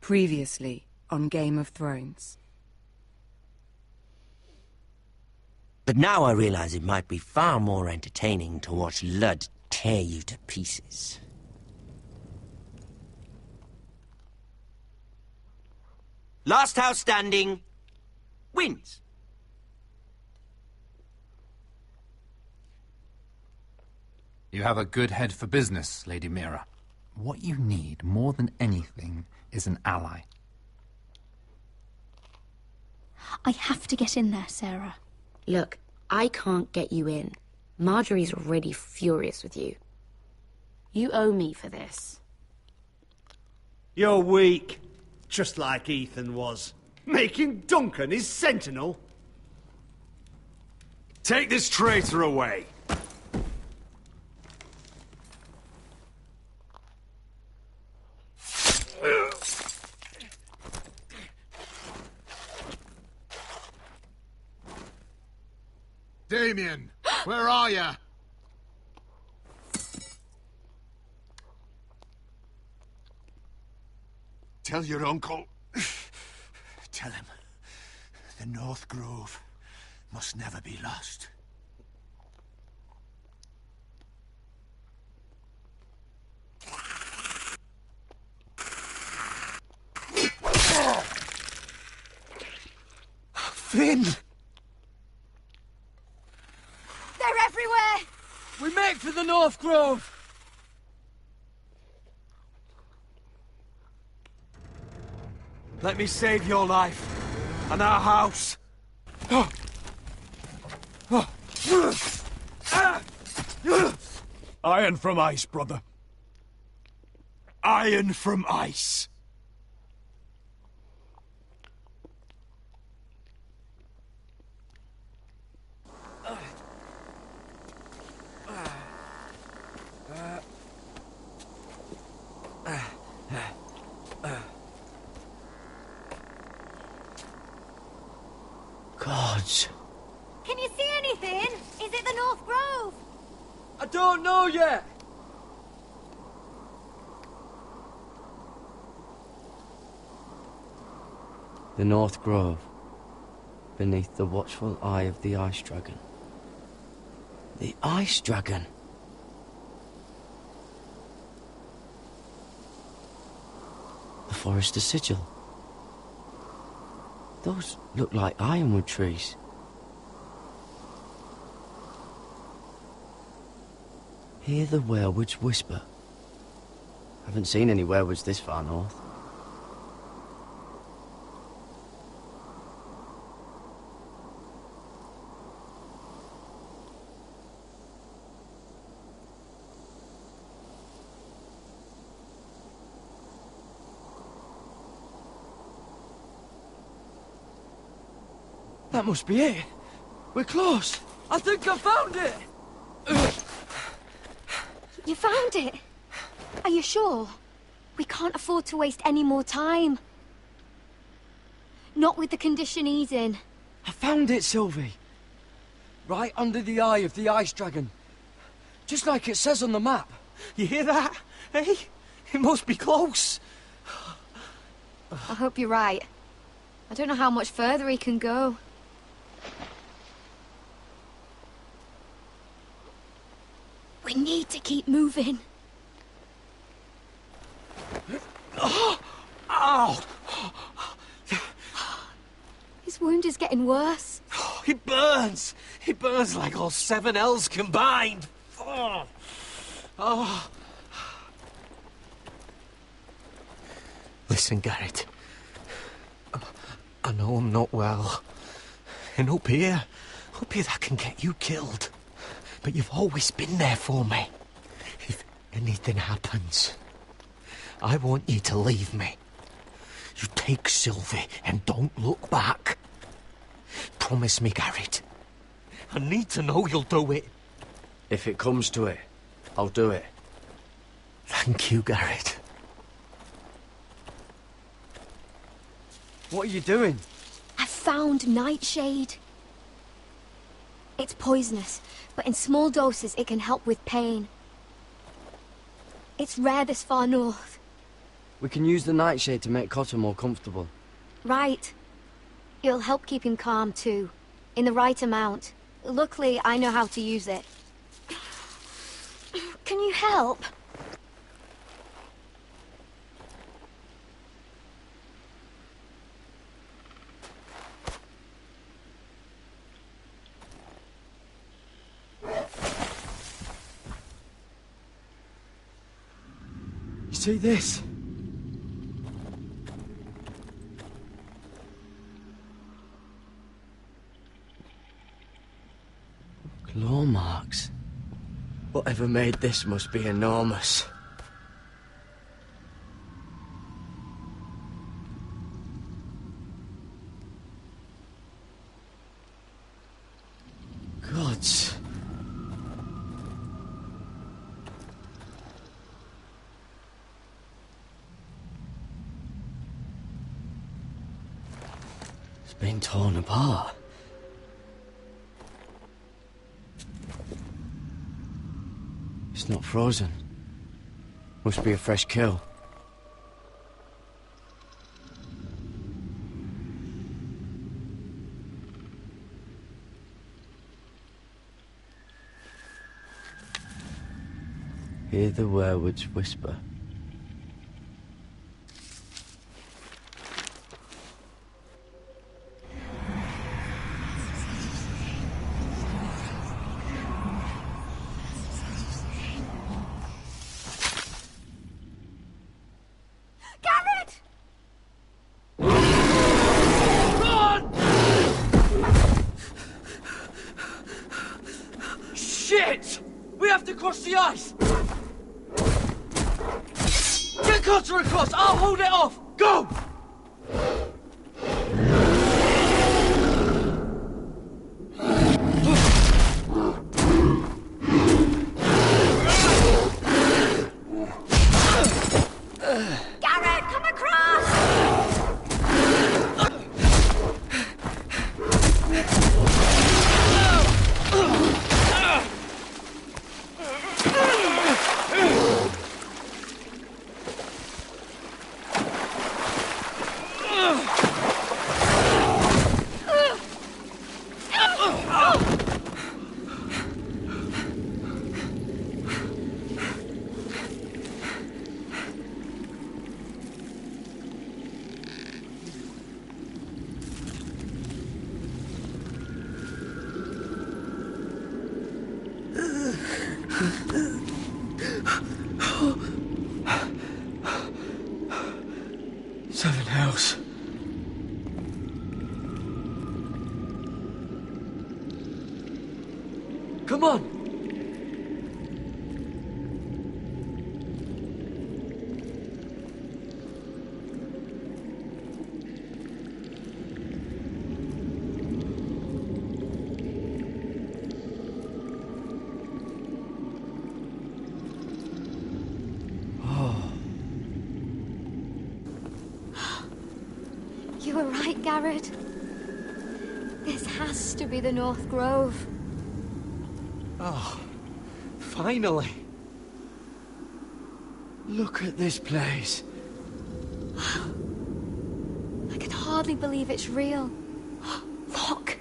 Previously on Game of Thrones. But now I realize it might be far more entertaining to watch Ludd tear you to pieces. Last house standing wins. You have a good head for business, Lady Mira. What you need more than anything is an ally. I have to get in there, Sarah. Look, I can't get you in. Marjorie's already furious with you. You owe me for this. You're weak. Just like Ethan was. Making Duncan his sentinel. Take this traitor away. Damien, where are you? Tell your uncle. Tell him the North Grove must never be lost. Finn! They're everywhere! We make for the North Grove! Let me save your life and our house. Iron from ice, brother. Iron from ice. Gods. Can you see anything? Is it the North Grove? I don't know yet. The North Grove, beneath the watchful eye of the Ice Dragon. The Ice Dragon? The Forester's Sigil. Those look like ironwood trees. Hear the werewoods whisper. Haven't seen any werewoods this far north. That must be it. We're close. I think I found it. You found it? Are you sure? We can't afford to waste any more time. Not with the condition he's in. I found it, Sylvie. Right under the eye of the Ice Dragon. Just like it says on the map. You hear that? Hey? It must be close. I hope you're right. I don't know how much further he can go. We need to keep moving. Ow! His wound is getting worse. It burns! It burns like all 7 L's combined! Oh. Listen, Garrett. I know I'm not well. And up here that can get you killed. But you've always been there for me. If anything happens, I want you to leave me. You take Sylvie and don't look back. Promise me, Garrett. I need to know you'll do it. If it comes to it, I'll do it. Thank you, Garrett. What are you doing? I found Nightshade. It's poisonous, but in small doses it can help with pain. It's rare this far north. We can use the nightshade to make Cotter more comfortable. Right. It'll help keep him calm, too. In the right amount. Luckily, I know how to use it. Can you help? You see this? Claw marks. Whatever made this must be enormous. Gods. It's been torn apart. It's not frozen. Must be a fresh kill. Hear the werewolves whisper. Shit! We have to cross the ice! Get Cotter across! I'll hold it off! Go! Garrett, come across! Seven hells. Come on! You were right, Garrett. This has to be the North Grove. Oh, finally. Look at this place. I can hardly believe it's real. Look!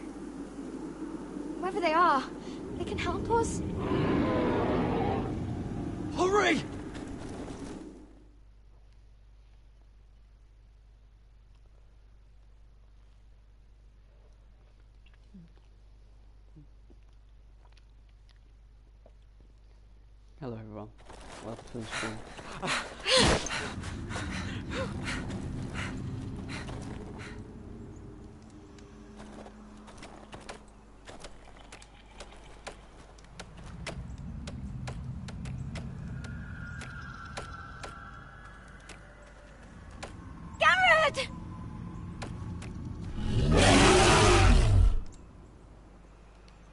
Whoever they are, they can help us. Hurry! Hello everyone, welcome to the stream. Garrett!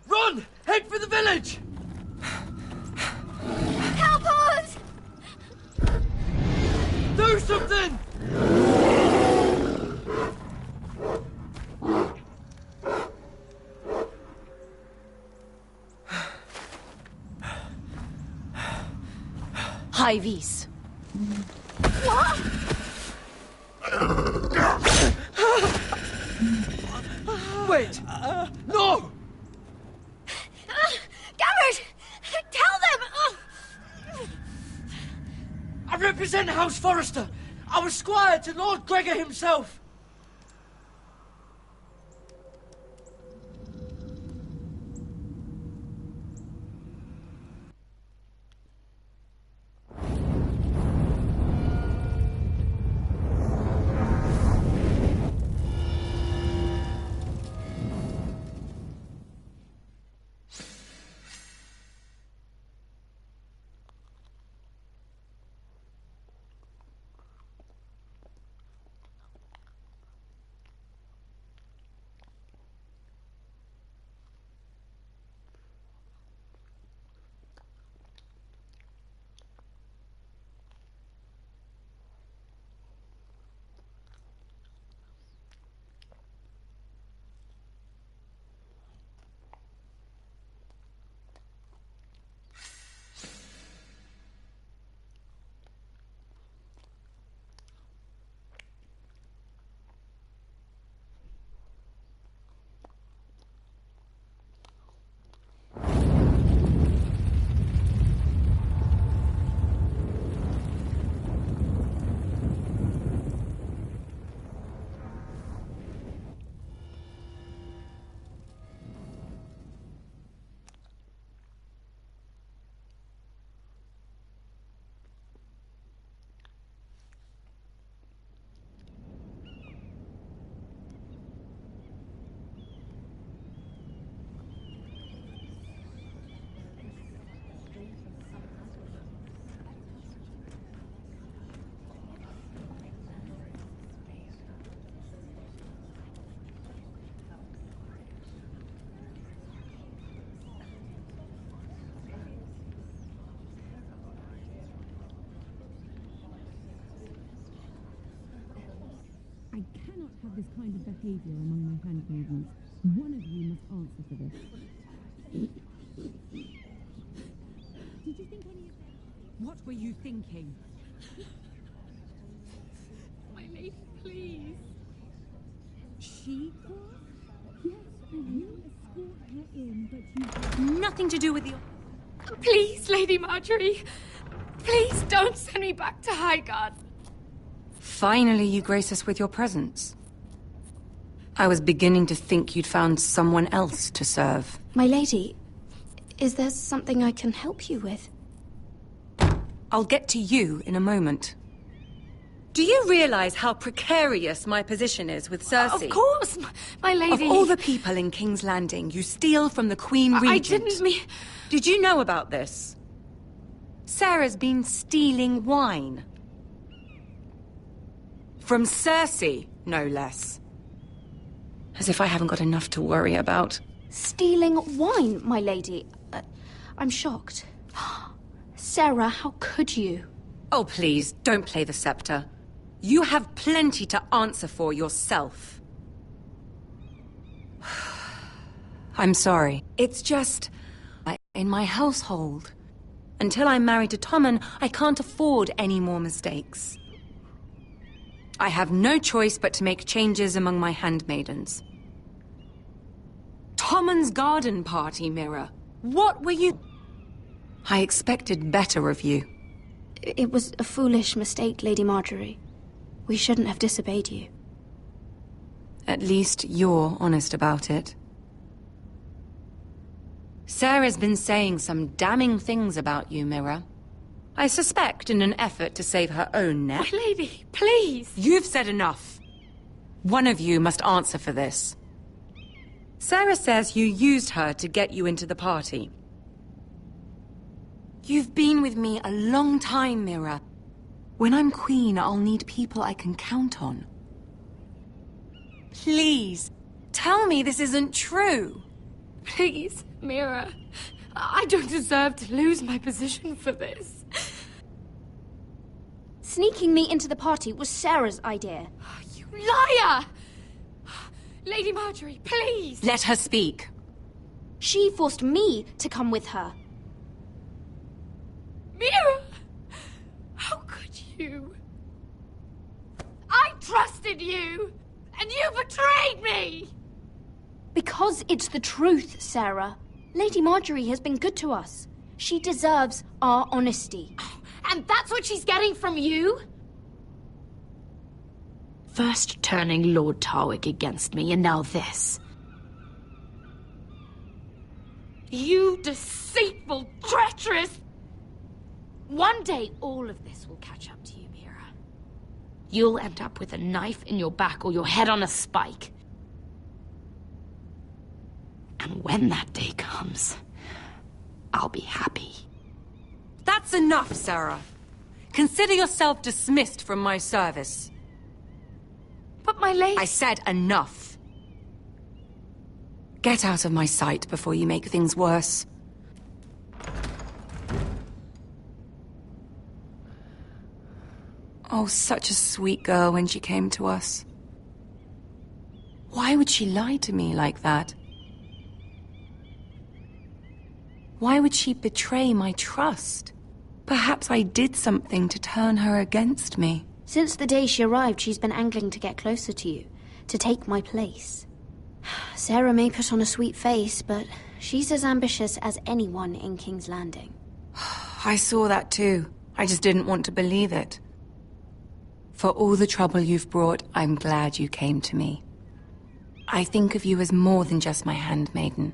Run! Head for the village! Help us! Do something! High vis. What? Wait! No! Garrett! Tell them! I represent House Forrester. I was squire to Lord Gregor himself. I cannot have this kind of behaviour among my handmaidens. One of you must answer for this. Did you think any of them... What were you thinking? My lady, please. She was? Yes, and you escort her in, but you have nothing to do with the... Please, Lady Marjorie. Please don't send me back to Highgarden. Finally, you grace us with your presence. I was beginning to think you'd found someone else to serve. My lady, is there something I can help you with? I'll get to you in a moment. Do you realize how precarious my position is with Cersei? Of course, my lady. Of all the people in King's Landing, you steal from the Queen Regent. I didn't mean... Did you know about this? Sarah's been stealing wine. From Cersei, no less. As if I haven't got enough to worry about. Stealing wine, my lady? I'm shocked. Sarah, how could you? Oh, please, don't play the scepter. You have plenty to answer for yourself. I'm sorry. It's just... in my household. Until I'm married to Tommen, I can't afford any more mistakes. I have no choice but to make changes among my handmaidens. Tommen's garden party, Mira. What were you... I expected better of you. It was a foolish mistake, Lady Marjorie. We shouldn't have disobeyed you. At least you're honest about it. Sarah's been saying some damning things about you, Mira. I suspect in an effort to save her own neck. My lady, please! You've said enough. One of you must answer for this. Sarah says you used her to get you into the party. You've been with me a long time, Mira. When I'm queen, I'll need people I can count on. Please, tell me this isn't true. Please, Mira. I don't deserve to lose my position for this. Sneaking me into the party was Sarah's idea. You liar! Lady Marjorie, please! Let her speak. She forced me to come with her. Mira! How could you? I trusted trusted you, and you betrayed me! Because it's the truth, Sarah. Lady Marjorie has been good to us. She deserves our honesty. And that's what she's getting from you? First turning Lord Tarwick against me, and now this. You deceitful, treacherous... One day, all of this will catch up to you, Mira. You'll end up with a knife in your back or your head on a spike. And when that day comes, I'll be happy. That's enough, Sarah. Consider yourself dismissed from my service. But my lady... I said enough. Get out of my sight before you make things worse. Oh, such a sweet girl when she came to us. Why would she lie to me like that? Why would she betray my trust? Perhaps I did something to turn her against me. Since the day she arrived, she's been angling to get closer to you, to take my place. Sarah may put on a sweet face, but she's as ambitious as anyone in King's Landing. I saw that too. I just didn't want to believe it. For all the trouble you've brought, I'm glad you came to me. I think of you as more than just my handmaiden.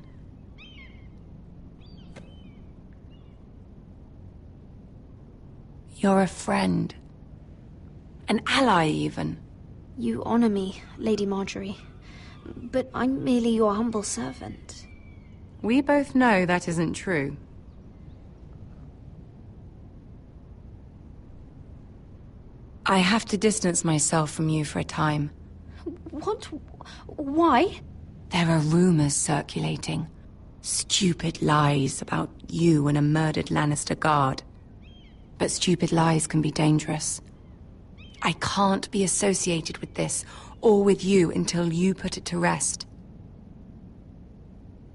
You're a friend. An ally, even. You honor me, Lady Marjorie. But I'm merely your humble servant. We both know that isn't true. I have to distance myself from you for a time. What? Why? There are rumors circulating. Stupid lies about you and a murdered Lannister guard. But stupid lies can be dangerous. I can't be associated with this, or with you, until you put it to rest.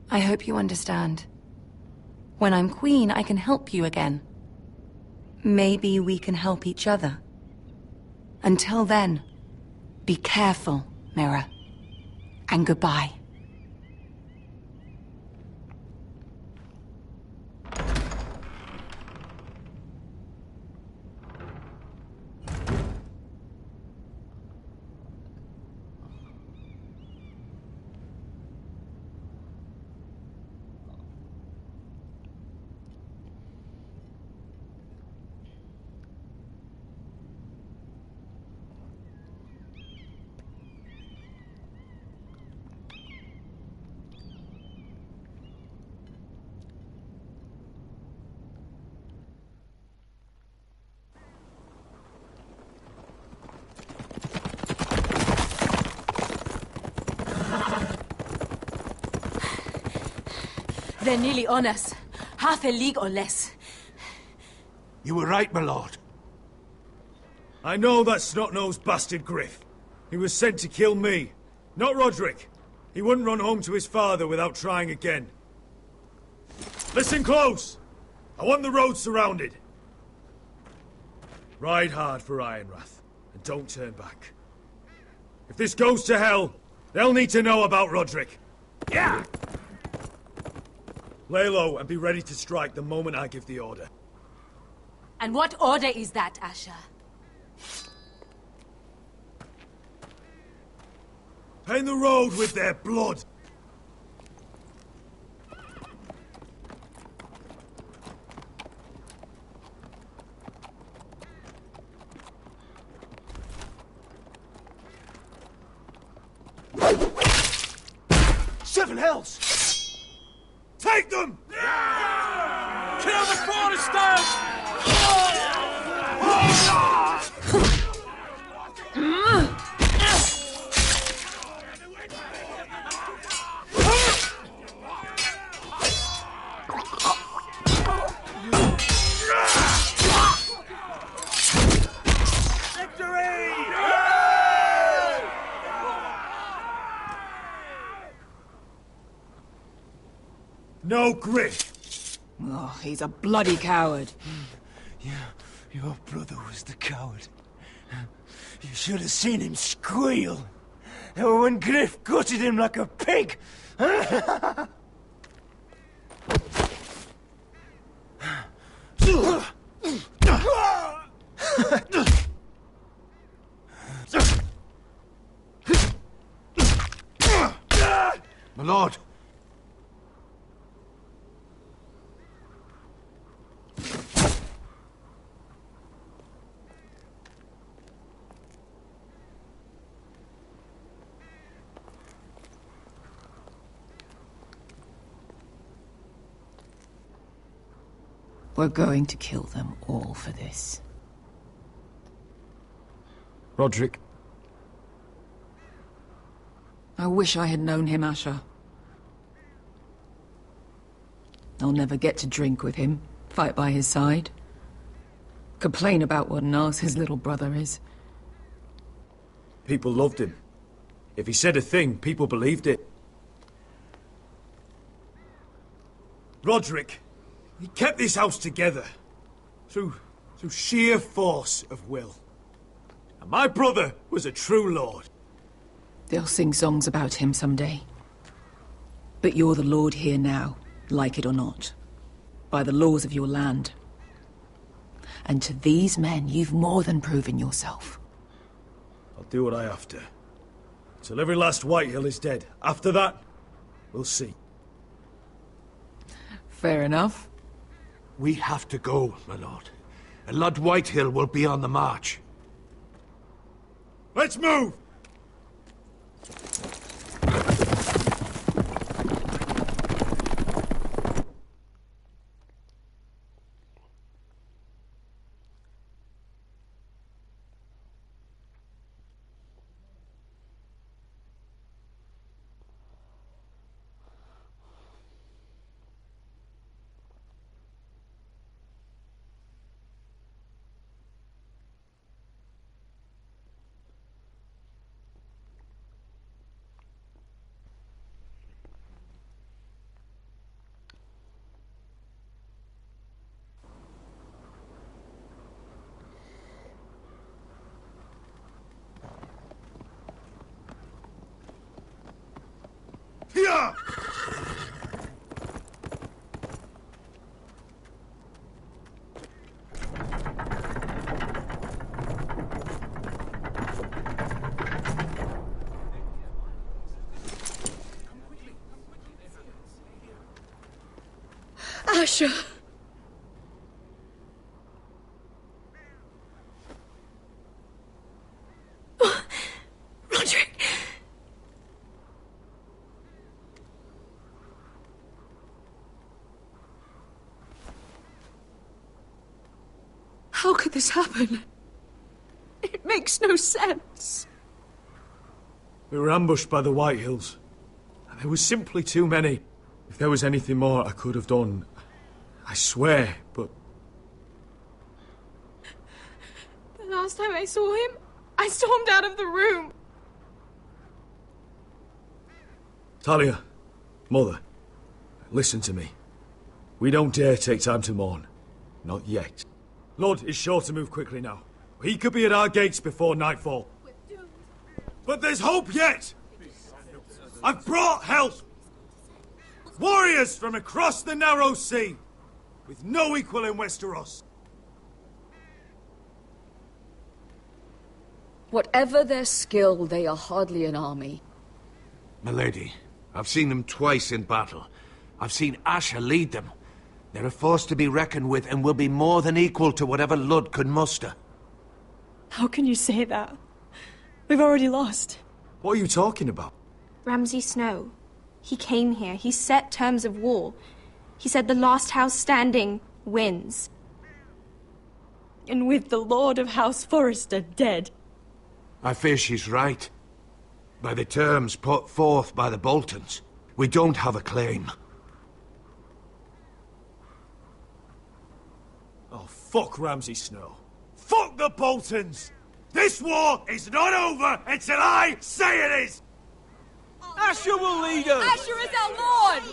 I hope you understand. When I'm queen, I can help you again. Maybe we can help each other. Until then, be careful, Mira. And goodbye. They're nearly on us. Half a league or less. You were right, my lord. I know that snot-nosed bastard Griff. He was sent to kill me, not Roderick. He wouldn't run home to his father without trying again. Listen close! I want the road surrounded. Ride hard for Ironrath, and don't turn back. If this goes to hell, they'll need to know about Roderick. Yeah! Lay low and be ready to strike the moment I give the order. And what order is that, Asher? Paint the road with their blood. Seven hells! Take them! Kill the foresters! No Griff! Oh, he's a bloody coward. Yeah, your brother was the coward. You should have seen him squeal. When Griff gutted him like a pig. My lord. We're going to kill them all for this. Roderick. I wish I had known him, Asher. I'll never get to drink with him, fight by his side, complain about what an arse his little brother is. People loved him. If he said a thing, people believed it. Roderick, he kept this house together through sheer force of will. And my brother was a true lord. They'll sing songs about him someday. But you're the lord here now, like it or not, by the laws of your land. And to these men, you've more than proven yourself. I'll do what I have to. Till every last Whitehill is dead. After that, we'll see. Fair enough. We have to go, my lord. And Lord Whitehill will be on the march. Let's move! Here! Asher! Roderick! How could this happen? It makes no sense. We were ambushed by the Whitehills. And there was simply too many. If there was anything more I could have done, I swear, but... The last time I saw him, I stormed out of the room. Talia, Mother, listen to me. We don't dare take time to mourn. Not yet. Lord is sure to move quickly now. He could be at our gates before nightfall. But there's hope yet! I've brought help! Warriors from across the narrow sea, with no equal in Westeros. Whatever their skill, they are hardly an army. Milady, I've seen them twice in battle. I've seen Asher lead them. They're a force to be reckoned with and will be more than equal to whatever Lud could muster. How can you say that? We've already lost. What are you talking about? Ramsay Snow. He came here. He set terms of war. He said the last house standing wins. And with the Lord of House Forrester dead. I fear she's right. By the terms put forth by the Boltons, we don't have a claim. Oh, fuck Ramsay Snow. Fuck the Boltons! This war is not over until I say it is! Asher will lead us! Asher is our Lord!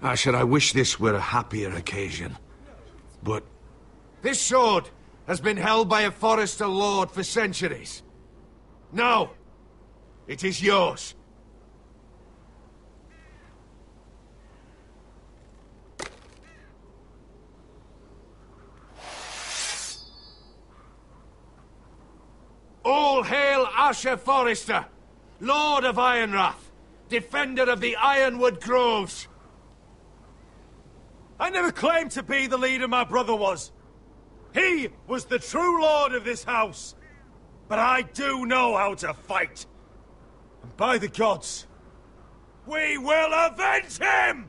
Asher, I wish this were a happier occasion. But this sword has been held by a Forrester lord for centuries. Now, it is yours. All hail Asher Forrester, Lord of Ironrath, defender of the Ironwood Groves. I never claimed to be the leader my brother was. He was the true lord of this house. But I do know how to fight. And by the gods, we will avenge him!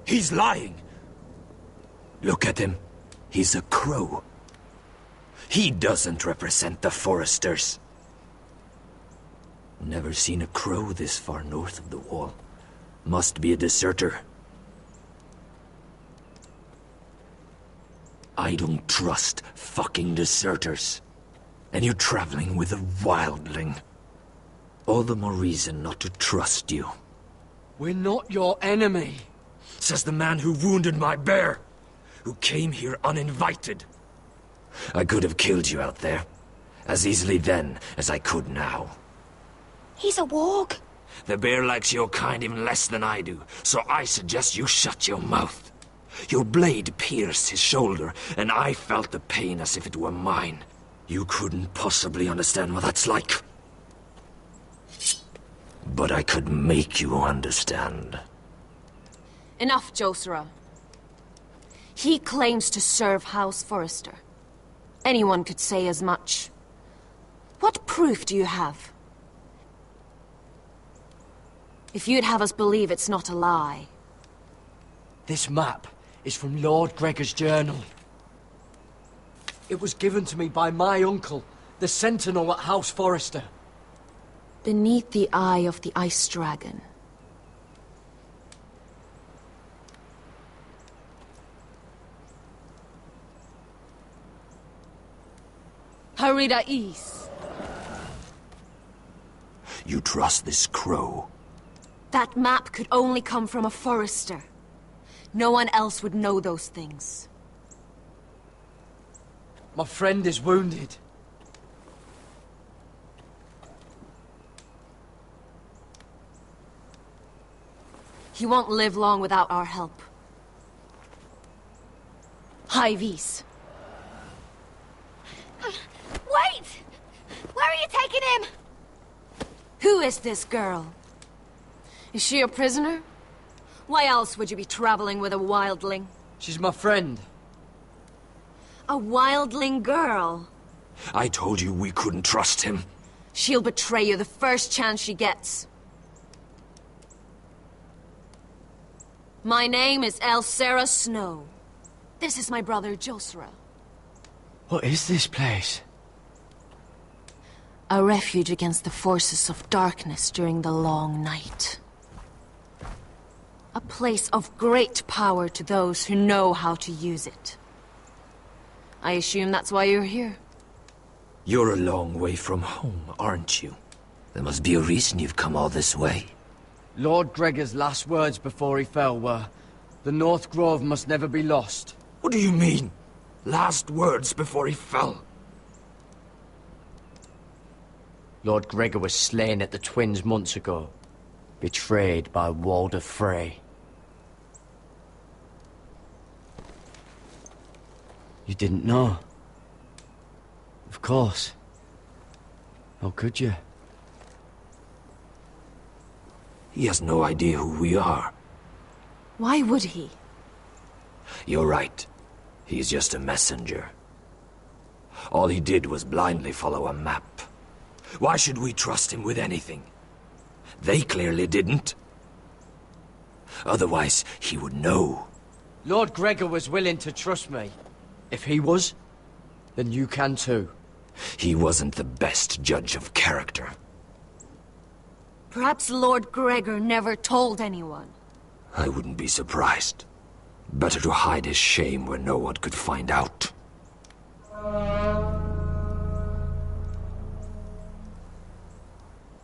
He's lying. Look at him. He's a crow. He doesn't represent the Foresters. Never seen a crow this far north of the wall. Must be a deserter. I don't trust fucking deserters. And you're traveling with a wildling. All the more reason not to trust you. We're not your enemy. Says the man who wounded my bear, who came here uninvited. I could have killed you out there, as easily then as I could now. He's a warg. The bear likes your kind even less than I do, so I suggest you shut your mouth. Your blade pierced his shoulder, and I felt the pain as if it were mine. You couldn't possibly understand what that's like. But I could make you understand. Enough, Josera. He claims to serve House Forrester. Anyone could say as much. What proof do you have? If you'd have us believe it's not a lie. This map is from Lord Gregor's journal. It was given to me by my uncle, the Sentinel at House Forrester. Beneath the eye of the Ice Dragon. Harida'is. You trust this crow? That map could only come from a Forrester. No one else would know those things. My friend is wounded. He won't live long without our help. Louise. Wait! Where are you taking him? Who is this girl? Is she a prisoner? Why else would you be traveling with a wildling? She's my friend. A wildling girl? I told you we couldn't trust him. She'll betray you the first chance she gets. My name is Elsera Snow. This is my brother, Josera. What is this place? A refuge against the forces of darkness during the long night. A place of great power to those who know how to use it. I assume that's why you're here. You're a long way from home, aren't you? There must be a reason you've come all this way. Lord Gregor's last words before he fell were, "The North Grove must never be lost." What do you mean? Last words before he fell? Lord Gregor was slain at the Twins months ago, betrayed by Walder Frey. You didn't know? Of course. How could you? He has no idea who we are. Why would he? You're right. He's just a messenger. All he did was blindly follow a map. Why should we trust him with anything? They clearly didn't. Otherwise, he would know. Lord Gregor was willing to trust me. If he was, then you can too. He wasn't the best judge of character. Perhaps Lord Gregor never told anyone. I wouldn't be surprised. Better to hide his shame where no one could find out.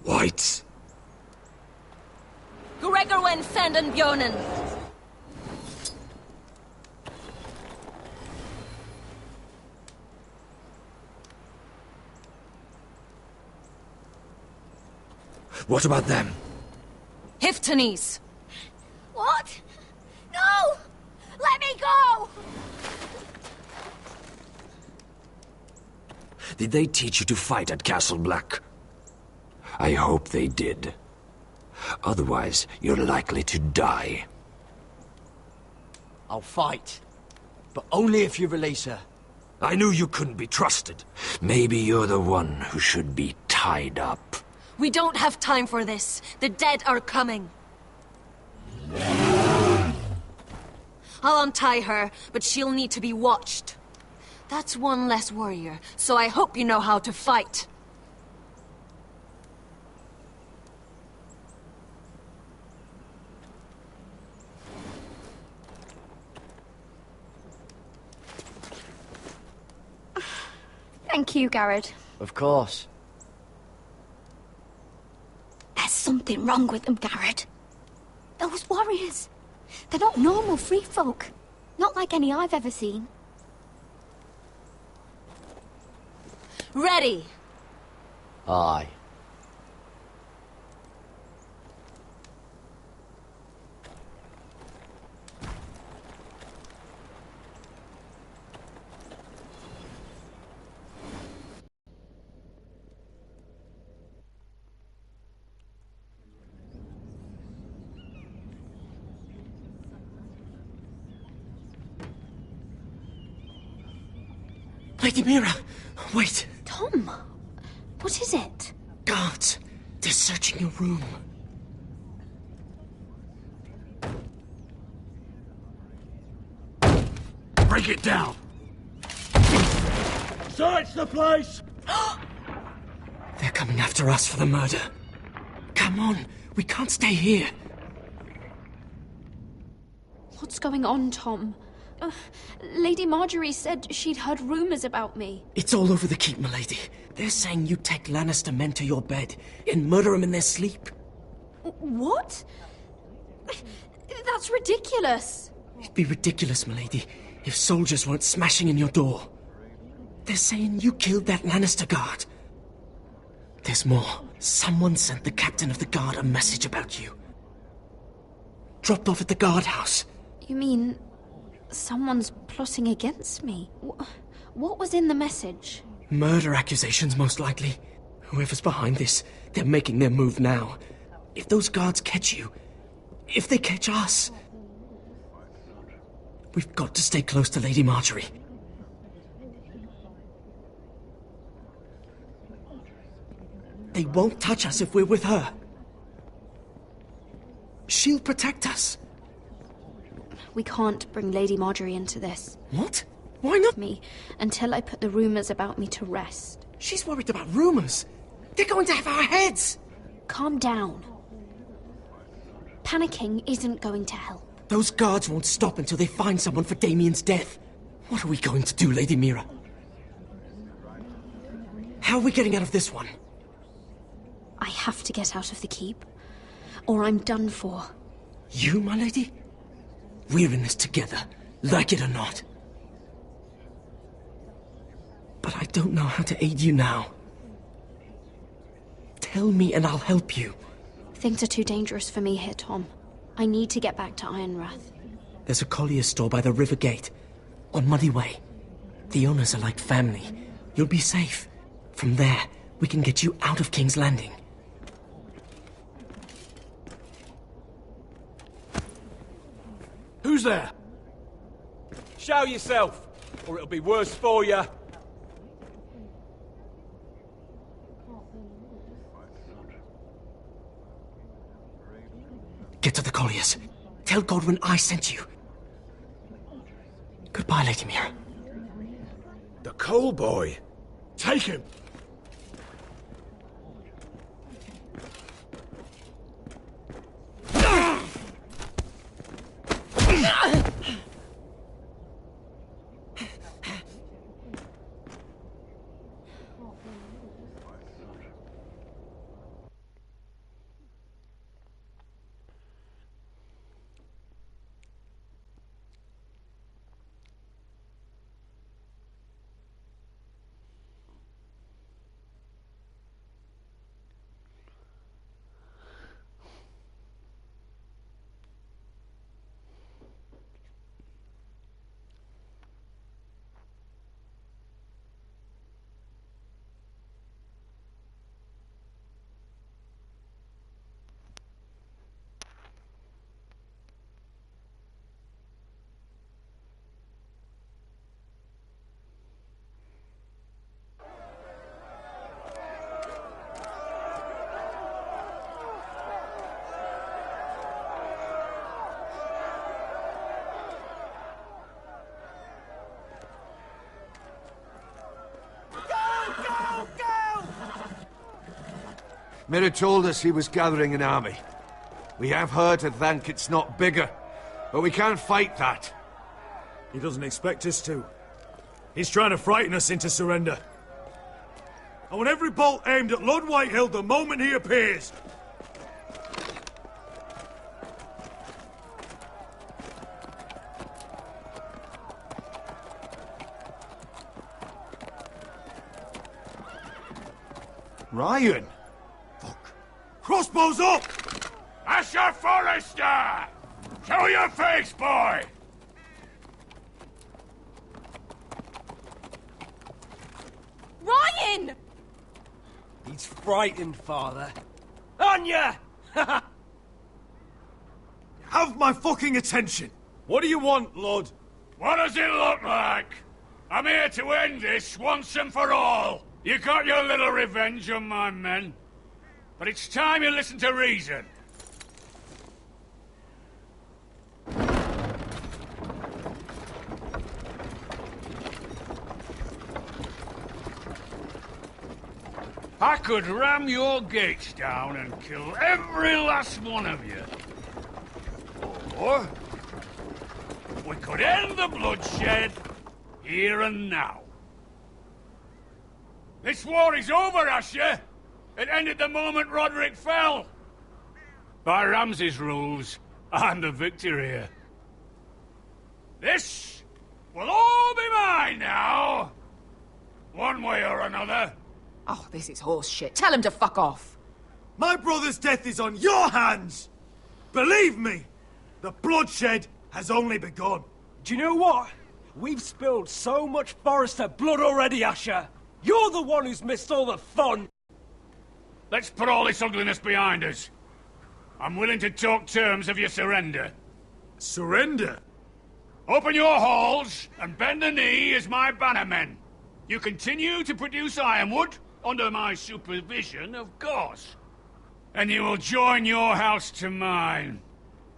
Whites. Gregor went senden Björnen. What about them? Hiftanes. What? No! Let me go! Did they teach you to fight at Castle Black? I hope they did. Otherwise, you're likely to die. I'll fight. But only if you release her. I knew you couldn't be trusted. Maybe you're the one who should be tied up. We don't have time for this. The dead are coming. I'll untie her, but she'll need to be watched. That's one less warrior, so I hope you know how to fight. Thank you, Garrett. Of course. There's something wrong with them, Garrett. Those warriors. They're not normal free folk. Not like any I've ever seen. Ready! Aye. Lady Mira, wait. Tom, what is it? Guards, they're searching your room. Break it down! Search the place! They're coming after us for the murder. Come on, we can't stay here. What's going on, Tom? Lady Marjorie said she'd heard rumors about me. It's all over the keep, milady. They're saying you take Lannister men to your bed and murder them in their sleep. What? That's ridiculous. It'd be ridiculous, milady, if soldiers weren't smashing in your door. They're saying you killed that Lannister guard. There's more. Someone sent the captain of the guard a message about you. Dropped off at the guardhouse. You mean someone's plotting against me? What was in the message? Murder accusations, most likely. Whoever's behind this, they're making their move now. If those guards catch you, if they catch us, we've got to stay close to Lady Marjorie. They won't touch us if we're with her. She'll protect us. We can't bring Lady Marjorie into this. What? Why not? Me, until I put the rumors about me to rest. She's worried about rumors. They're going to have our heads. Calm down. Panicking isn't going to help. Those guards won't stop until they find someone for Damien's death. What are we going to do, Lady Mira? How are we getting out of this one? I have to get out of the keep, or I'm done for. You, my lady? We're in this together, like it or not. But I don't know how to aid you now. Tell me and I'll help you. Things are too dangerous for me here, Tom. I need to get back to Ironrath. There's a collier's store by the river gate, on Muddy Way. The owners are like family. You'll be safe. From there, we can get you out of King's Landing. Who's there? Show yourself, or it'll be worse for you. Get to the colliers. Tell Godwin I sent you. Goodbye, Lady Mira. The Coal Boy. Take him. Mira told us he was gathering an army. We have her to thank it's not bigger, but we can't fight that. He doesn't expect us to. He's trying to frighten us into surrender. I want every bolt aimed at Lord Whitehill the moment he appears. Ryan! Crossbows up! Asher Forrester! Show your face, boy! Ryan! He's frightened, Father. Anya! Have my fucking attention! What do you want, Lord? What does it look like? I'm here to end this once and for all. You got your little revenge on my men. But it's time you listen to reason. I could ram your gates down and kill every last one of you. Or we could end the bloodshed here and now. This war is over, Asher. It ended the moment Roderick fell. By Ramsay's rules, I'm the victor here. This will all be mine now. One way or another. Oh, this is horse shit. Tell him to fuck off. My brother's death is on your hands! Believe me, the bloodshed has only begun. Do you know what? We've spilled so much Forrester blood already, Asher. You're the one who's missed all the fun. Let's put all this ugliness behind us. I'm willing to talk terms of your surrender. Surrender? Open your halls and bend the knee as my bannermen. You continue to produce ironwood, under my supervision, of course. And you will join your house to mine,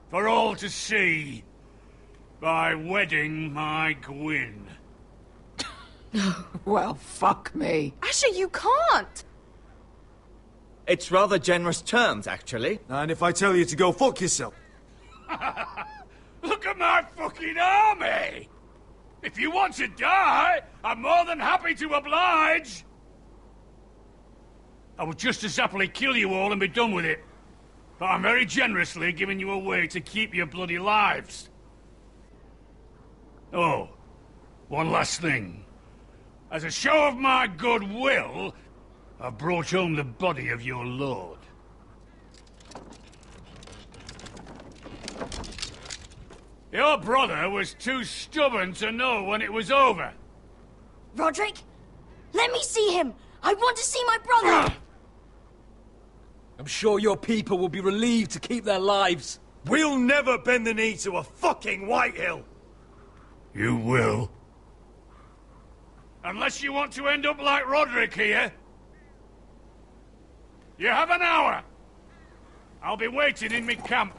for all to see, by wedding my Gwyn. Well, fuck me. Asher, you can't! It's rather generous terms, actually. And if I tell you to go fuck yourself? Look at my fucking army! If you want to die, I'm more than happy to oblige! I would just as happily kill you all and be done with it. But I'm very generously giving you a way to keep your bloody lives. Oh, one last thing. As a show of my goodwill, I've brought home the body of your lord. Your brother was too stubborn to know when it was over. Roderick, let me see him. I want to see my brother. I'm sure your people will be relieved to keep their lives. We'll never bend the knee to a fucking Whitehill. You will. Unless you want to end up like Roderick here. You have an hour. I'll be waiting in my camp.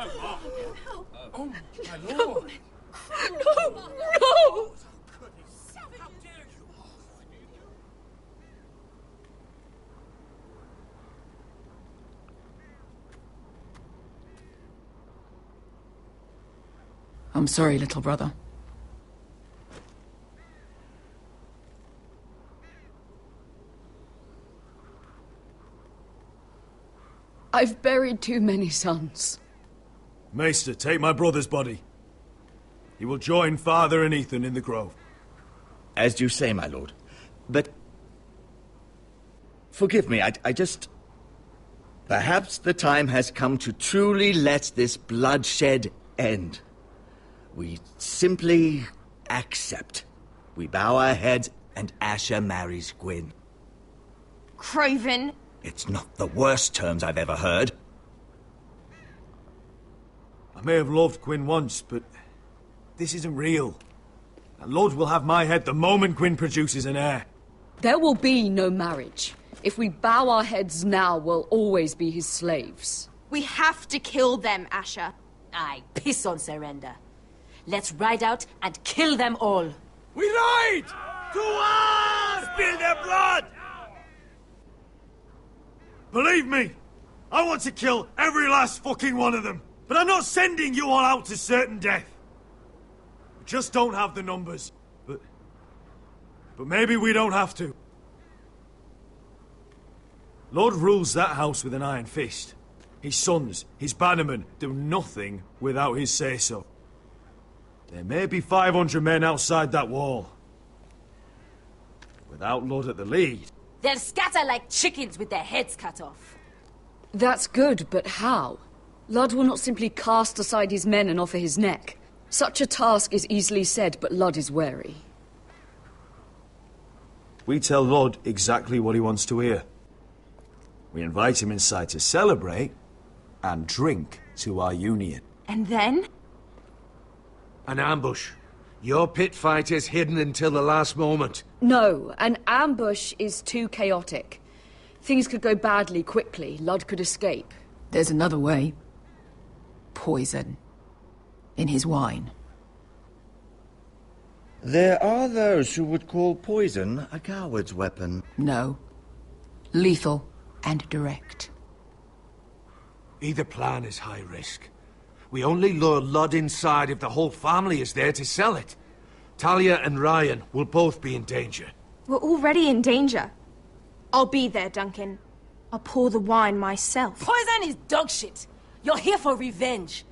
Oh, my lord! No! No! I'm sorry, little brother. I've buried too many sons. Maester, take my brother's body. He will join father and Ethan in the grove. As you say, my lord. But... forgive me, I just... Perhaps the time has come to truly let this bloodshed end. We simply accept. We bow our heads and Asher marries Gwyn. Craven! It's not the worst terms I've ever heard. I may have loved Gwyn once, but this isn't real. And Lord will have my head the moment Gwyn produces an heir. There will be no marriage. If we bow our heads now, we'll always be his slaves. We have to kill them, Asher. Aye, piss on surrender. Let's ride out and kill them all. We ride! To arms! Spill their blood! Believe me, I want to kill every last fucking one of them. But I'm not sending you all out to certain death. We just don't have the numbers. But maybe we don't have to. Lord rules that house with an iron fist. His sons, his bannermen, do nothing without his say-so. There may be 500 men outside that wall. Without Lord at the lead... They'll scatter like chickens with their heads cut off. That's good, but how? Lud will not simply cast aside his men and offer his neck. Such a task is easily said, but Lud is wary. We tell Lord exactly what he wants to hear. We invite him inside to celebrate and drink to our union. And then? An ambush. Your pit fight is hidden until the last moment. No, an ambush is too chaotic. Things could go badly quickly. Lud could escape. There's another way. Poison. In his wine. There are those who would call poison a coward's weapon. No. Lethal and direct. Either plan is high risk. We only lure Lud inside if the whole family is there to sell it. Talia and Ryan will both be in danger. We're already in danger. I'll be there, Duncan. I'll pour the wine myself. Poison is dog shit. You're here for revenge.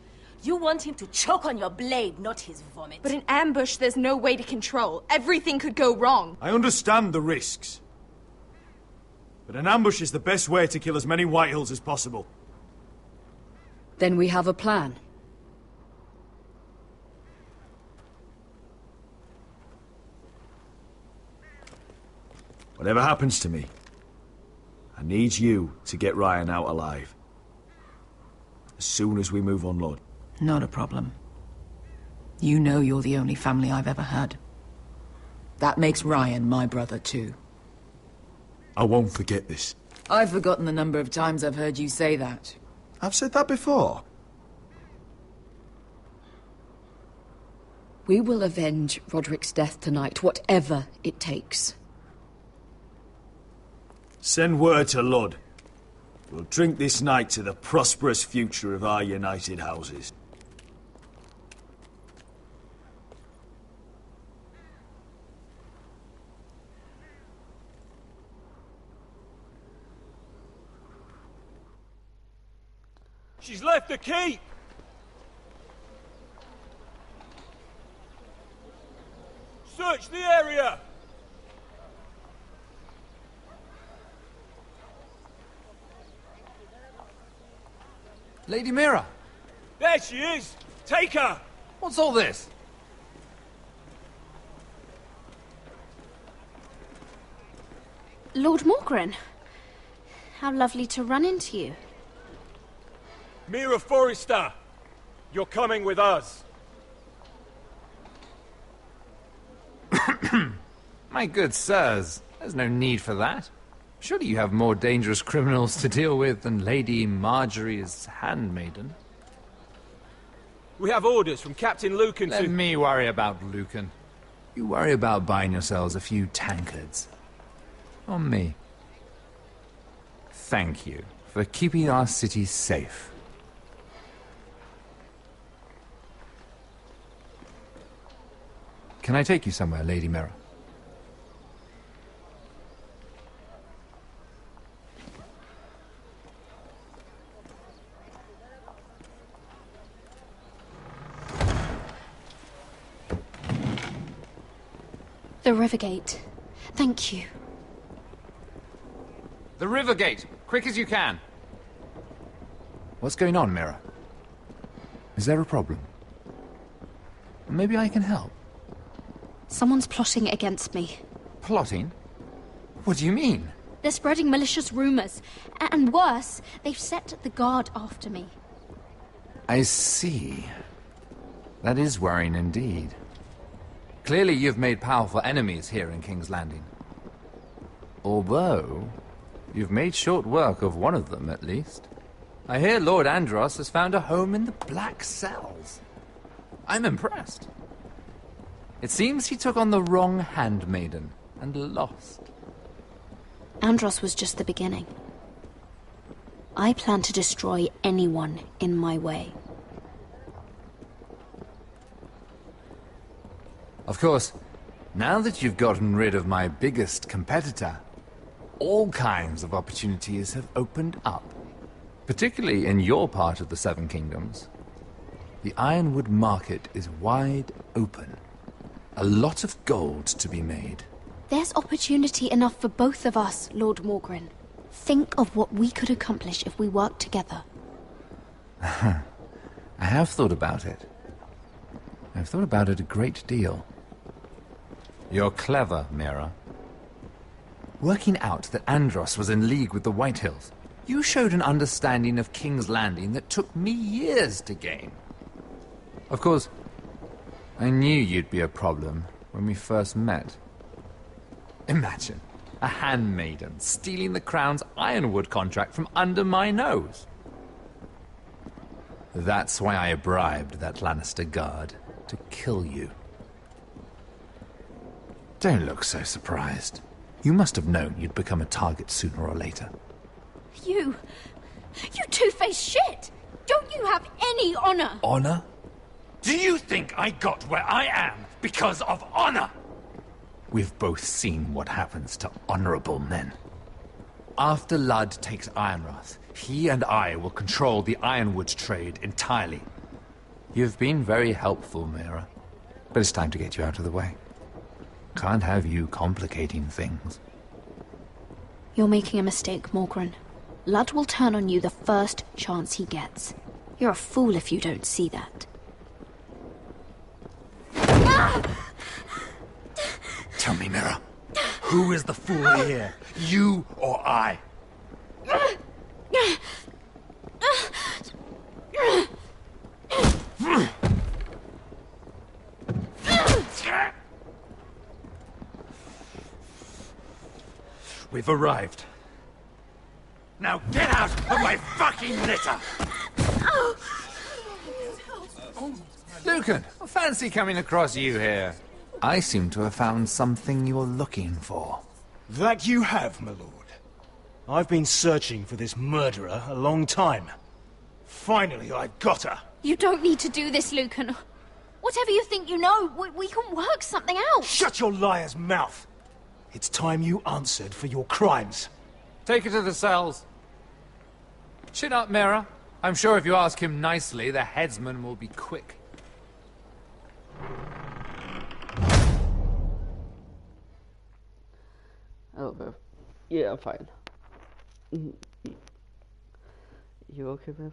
You want him to choke on your blade, not his vomit. But in ambush, there's no way to control. Everything could go wrong. I understand the risks. But an ambush is the best way to kill as many Whitehills as possible. Then we have a plan. Whatever happens to me, I need you to get Ryan out alive. As soon as we move on, Lord. Not a problem. You know you're the only family I've ever had. That makes Ryan my brother too. I won't forget this. I've forgotten the number of times I've heard you say that. I've said that before. We will avenge Roderick's death tonight, whatever it takes. Send word to Lud. We'll drink this night to the prosperous future of our united houses. She's left the keep! Search the area! Lady Mira! There she is! Take her! What's all this? Lord Morgren, how lovely to run into you. Mira Forrester! You're coming with us. My good sirs, there's no need for that. Surely you have more dangerous criminals to deal with than Lady Marjorie's handmaiden. We have orders from Captain Lucan Let to... me worry about Lucan. You worry about buying yourselves a few tankards. On me. Thank you for keeping our city safe. Can I take you somewhere, Lady Mira? The Rivergate. Thank you. The river gate! Quick as you can! What's going on, Mira? Is there a problem? Maybe I can help. Someone's plotting against me. Plotting? What do you mean? They're spreading malicious rumors. And worse, they've set the guard after me. I see. That is worrying indeed. Clearly you've made powerful enemies here in King's Landing. Although, you've made short work of one of them, at least. I hear Lord Andros has found a home in the Black Cells. I'm impressed. It seems he took on the wrong handmaiden and lost. Andros was just the beginning. I plan to destroy anyone in my way. Of course, now that you've gotten rid of my biggest competitor, all kinds of opportunities have opened up. Particularly in your part of the Seven Kingdoms. The Ironwood market is wide open. A lot of gold to be made. There's opportunity enough for both of us, Lord Morgren. Think of what we could accomplish if we worked together. I have thought about it. I've thought about it a great deal. You're clever, Mira. Working out that Andros was in league with the Whitehills, you showed an understanding of King's Landing that took me years to gain. Of course, I knew you'd be a problem when we first met. Imagine a handmaiden stealing the Crown's Ironwood contract from under my nose. That's why I bribed that Lannister guard to kill you. Don't look so surprised. You must have known you'd become a target sooner or later. You two-faced shit! Don't you have any honor? Honor? Do you think I got where I am because of honor? We've both seen what happens to honorable men. After Ludd takes Ironrath, he and I will control the Ironwood trade entirely. You've been very helpful, Mira. But it's time to get you out of the way. Can't have you complicating things. You're making a mistake, Morgren. Ludd will turn on you the first chance he gets. You're a fool if you don't see that. Tell me, Mira, who is the fool here? You or I? We've arrived. Now get out of my fucking litter! Lucan, I fancy coming across you here. I seem to have found something you're looking for. That you have, my lord. I've been searching for this murderer a long time. Finally, I've got her. You don't need to do this, Lucan. Whatever you think you know, we can work something out. Shut your liar's mouth! It's time you answered for your crimes. Take her to the cells. Chin up, Mira. I'm sure if you ask him nicely, the headsman will be quick. Hello, Bev. Yeah, I'm fine. You okay, Bev?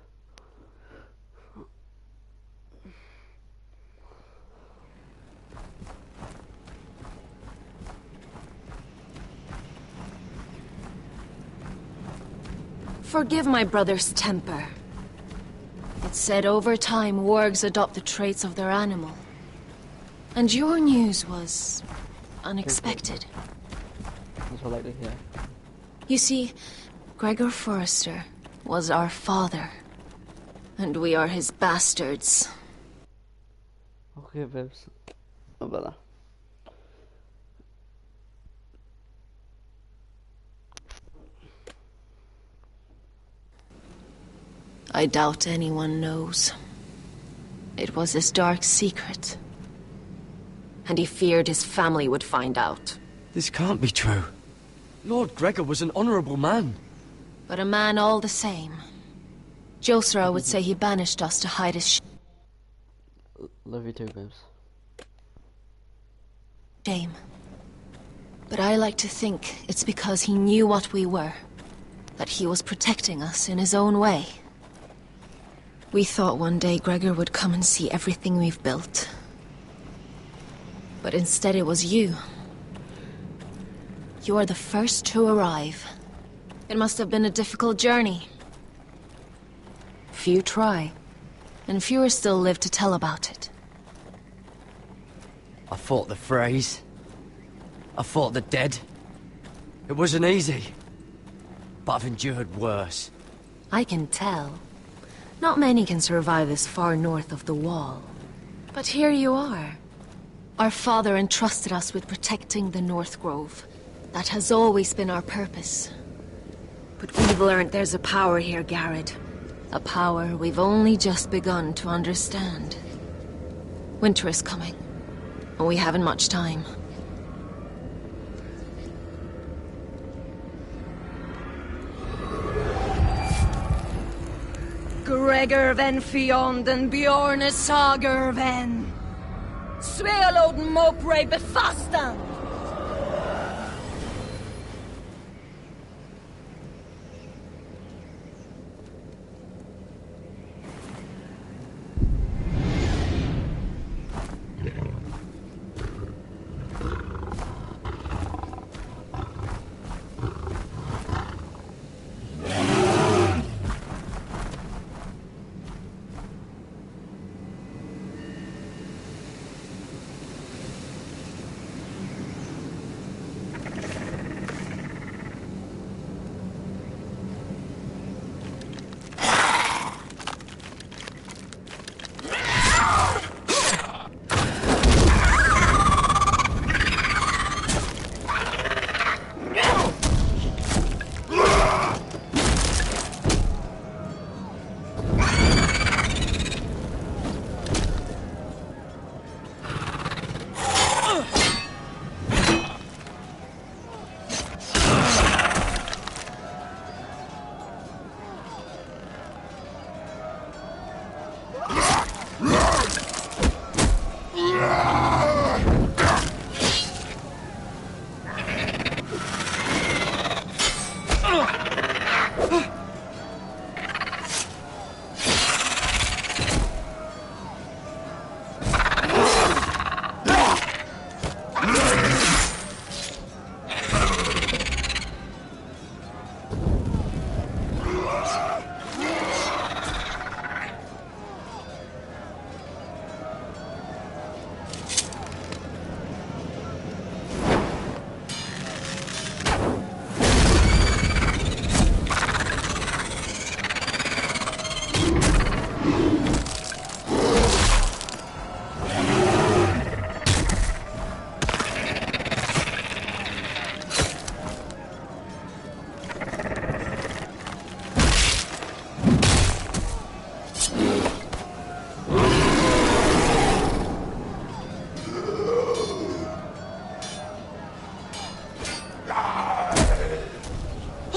Forgive my brother's temper. It's said over time wargs adopt the traits of their animal. And your news was unexpected. That's what I like to hear. You see, Gregor Forrester was our father. And we are his bastards. Okay, babes. Vänta. I doubt anyone knows. It was his dark secret. And he feared his family would find out. This can't be true. Lord Gregor was an honourable man. But a man all the same. Josera would say he banished us to hide his Love you too, babes. shame. But I like to think it's because he knew what we were. That he was protecting us in his own way. We thought one day Gregor would come and see everything we've built. But instead it was you. You are the first to arrive. It must have been a difficult journey. Few try, and fewer still live to tell about it. I fought the Freys. I fought the dead. It wasn't easy. But I've endured worse. I can tell. Not many can survive this far north of the Wall. But here you are. Our father entrusted us with protecting the North Grove. That has always been our purpose. But we've learned there's a power here, Garrett. A power we've only just begun to understand. Winter is coming, and we haven't much time. Gregor ven fienden Bjorne sager ven. Svealoden mopre befastan.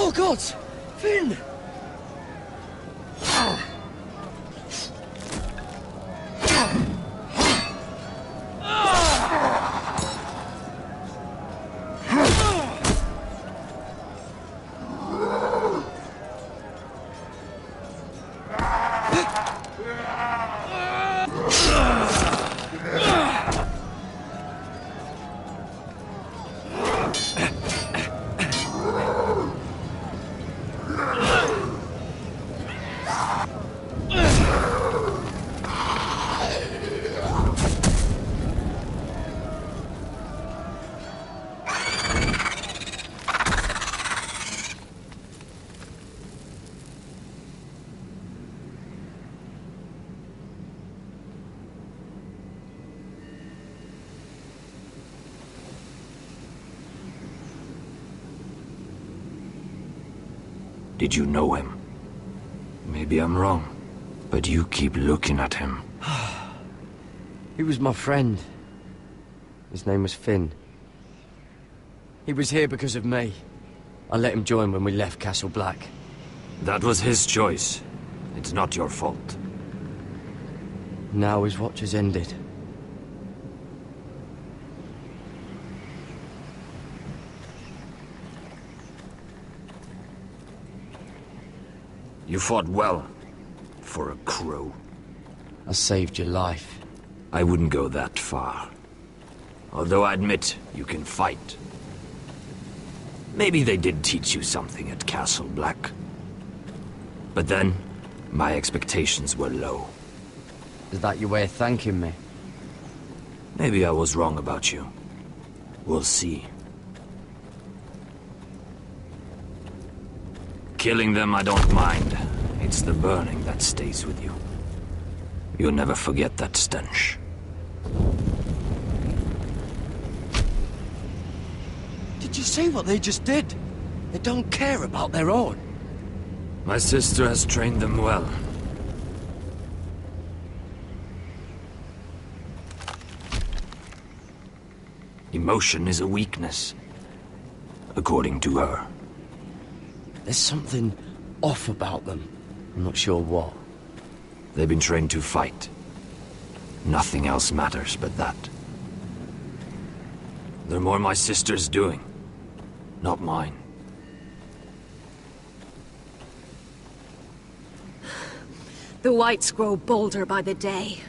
Oh, gods! Finn! Did you know him? Maybe I'm wrong, but you keep looking at him. He was my friend. His name was Finn. He was here because of me. I let him join when we left Castle Black. That was his choice. It's not your fault. Now his watch has ended. You fought well. For a crow. I saved your life. I wouldn't go that far. Although I admit, you can fight. Maybe they did teach you something at Castle Black. But then, my expectations were low. Is that your way of thanking me? Maybe I was wrong about you. We'll see. Killing them I don't mind. It's the burning that stays with you. You'll never forget that stench. Did you see what they just did? They don't care about their own. My sister has trained them well. Emotion is a weakness, according to her. There's something off about them. I'm not sure what. They've been trained to fight. Nothing else matters but that. They're more my sister's doing, not mine. The Whites grow bolder by the day.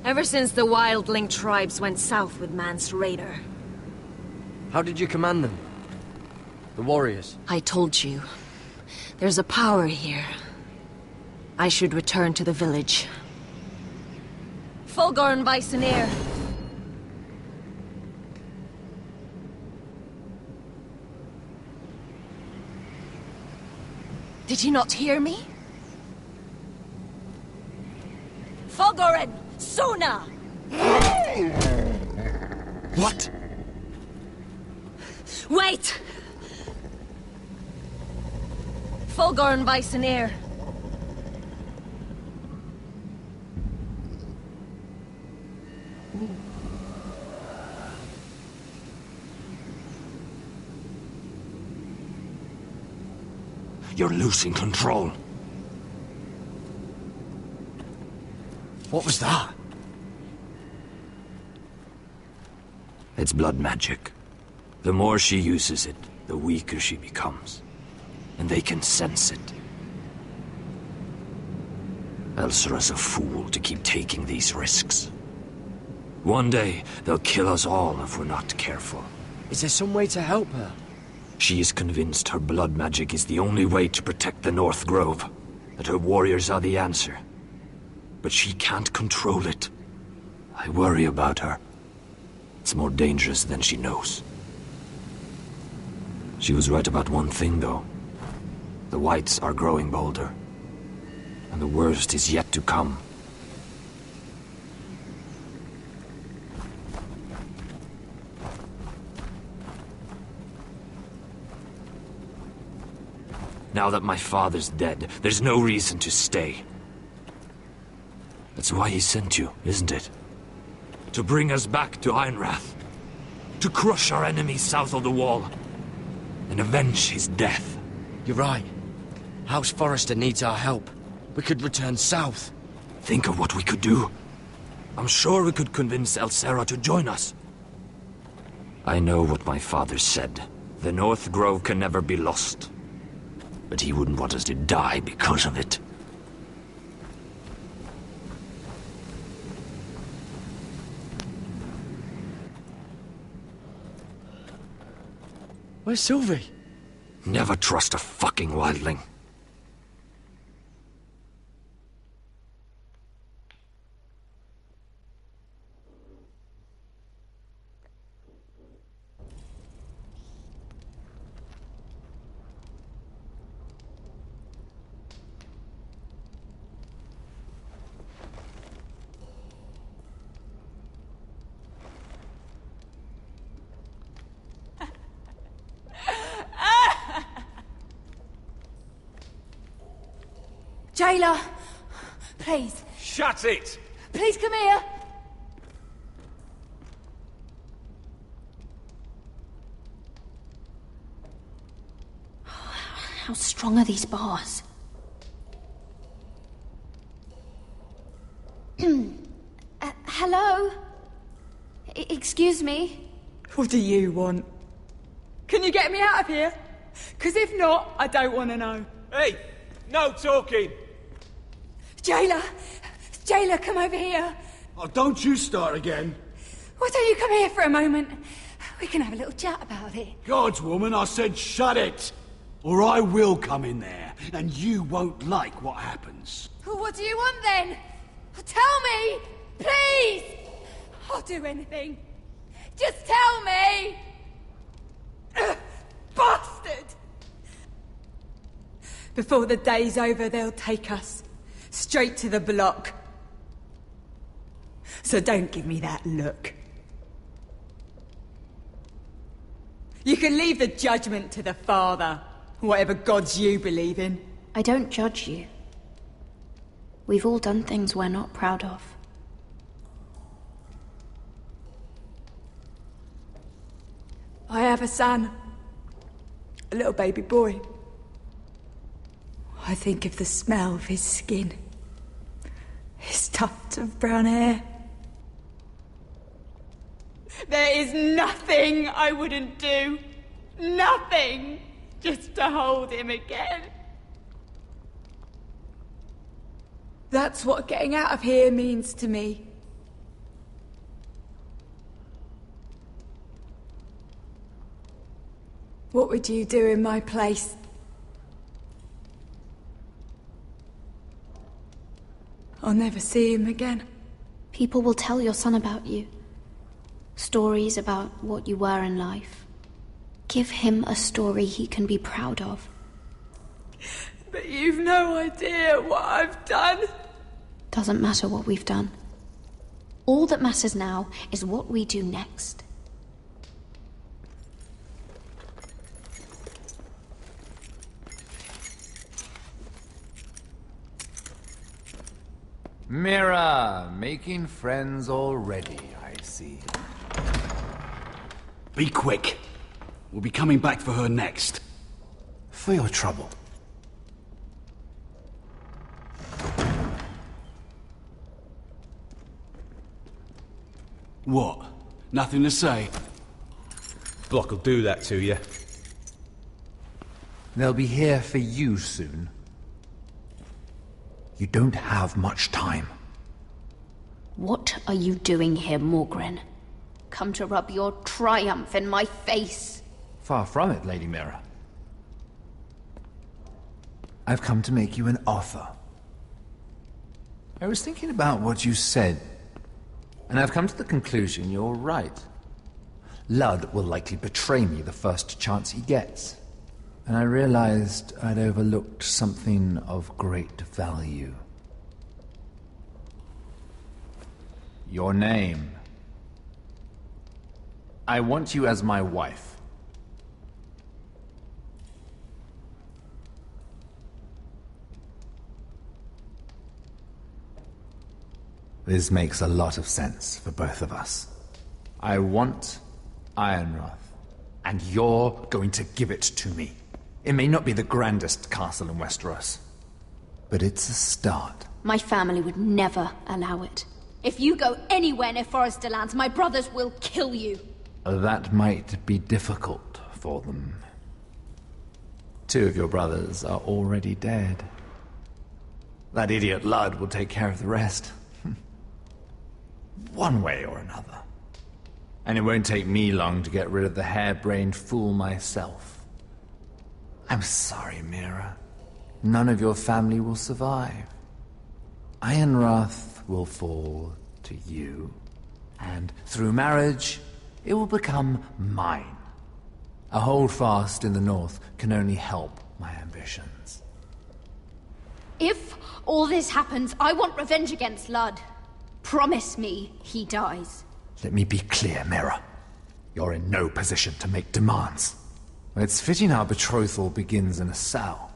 Ever since the wildling tribes went south with Mance Raider. How did you command them? The warriors? I told you. There's a power here. I should return to the village. Fulgorn Viceneer. Did you not hear me? Fulgorn! Sona! What? Wait! Fulgorn Viceneer. You're losing control. What was that? It's blood magic. The more she uses it, the weaker she becomes. And they can sense it. Elsera's a fool to keep taking these risks. One day, they'll kill us all if we're not careful. Is there some way to help her? She is convinced her blood magic is the only way to protect the North Grove. That her warriors are the answer. But she can't control it. I worry about her. It's more dangerous than she knows. She was right about one thing, though. The Whites are growing bolder. And the worst is yet to come. Now that my father's dead, there's no reason to stay. That's why he sent you, isn't it? To bring us back to Ironrath. To crush our enemies south of the Wall. And avenge his death. You're right. House Forrester needs our help. We could return south. Think of what we could do. I'm sure we could convince Elsera to join us. I know what my father said. The North Grove can never be lost. But he wouldn't want us to die because of it. Where's Sylvie? Never trust a fucking wildling. Jailer! Please. Shut it! Please come here! How strong are these bars? Hello? Excuse me? What do you want? Can you get me out of here? Because if not, I don't want to know. Hey! No talking! Jailer! Jailer, come over here! Oh, don't you start again. Why don't you come here for a moment? We can have a little chat about it. God's woman, I said shut it! Or I will come in there, and you won't like what happens. Well, what do you want then? Tell me! Please! I'll do anything. Just tell me! Bastard! Before the day's over, they'll take us straight to the block. So don't give me that look. You can leave the judgment to the Father, whatever gods you believe in. I don't judge you. We've all done things we're not proud of. I have a son. A little baby boy. I think of the smell of his skin. His tuft of brown hair. There is nothing I wouldn't do. Nothing! Just to hold him again. That's what getting out of here means to me. What would you do in my place? I'll never see him again. People will tell your son about you. Stories about what you were in life. Give him a story he can be proud of. But you've no idea what I've done. Doesn't matter what we've done. All that matters now is what we do next. Mira, making friends already, I see. Be quick. We'll be coming back for her next. For your trouble. What? Nothing to say? Block will do that to you. They'll be here for you soon. You don't have much time. What are you doing here, Morgren? Come to rub your triumph in my face. Far from it, Lady Mira. I've come to make you an offer. I was thinking about what you said, and I've come to the conclusion you're right. Ludd will likely betray me the first chance he gets. And I realized I'd overlooked something of great value. Your name. I want you as my wife. This makes a lot of sense for both of us. I want Ironrath, and you're going to give it to me. It may not be the grandest castle in Westeros, but it's a start. My family would never allow it. If you go anywhere near Forrester Lands, my brothers will kill you. That might be difficult for them. 2 of your brothers are already dead. That idiot Ludd will take care of the rest. One way or another. And it won't take me long to get rid of the harebrained fool myself. I'm sorry, Mira. None of your family will survive. Ironrath will fall to you, and through marriage, it will become mine. A holdfast in the north can only help my ambitions. If all this happens, I want revenge against Ludd. Promise me he dies. Let me be clear, Mira. You're in no position to make demands. It's fitting our betrothal begins in a cell.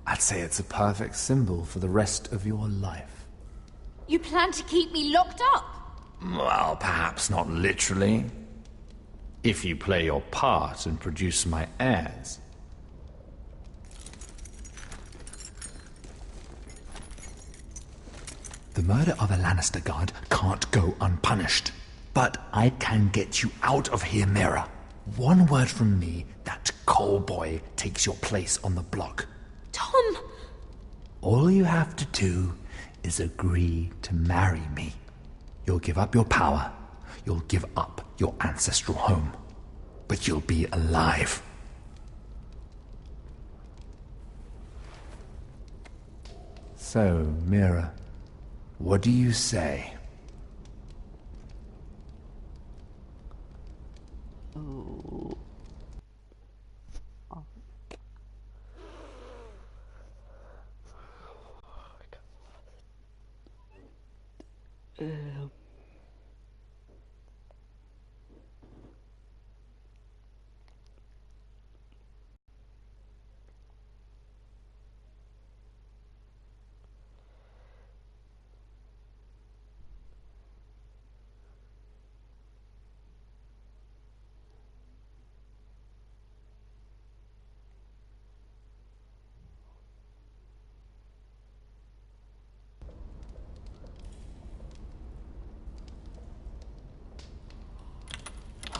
I'd say it's a perfect symbol for the rest of your life. You plan to keep me locked up? Well, perhaps not literally. If you play your part and produce my heirs. The murder of a Lannister guard can't go unpunished. But I can get you out of here, Mira. One word from me, that coal boy takes your place on the block. Tom! All you have to do is agree to marry me. You'll give up your power. You'll give up your ancestral home. But you'll be alive. So, Mira, what do you say? Oh. Oh.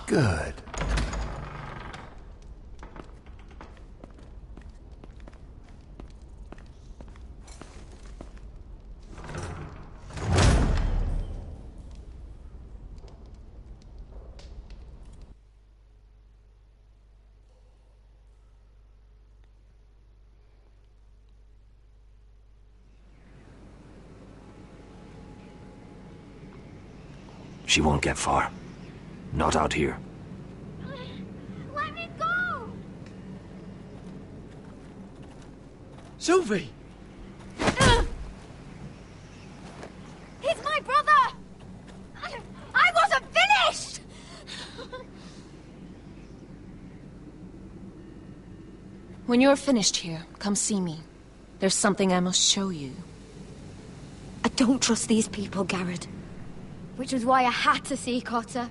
Good. She won't get far. Not out here. Let me go! Sylvie! He's my brother! I wasn't finished! When you're finished here, come see me. There's something I must show you. I don't trust these people, Garrett. Which was why I had to see Cotter.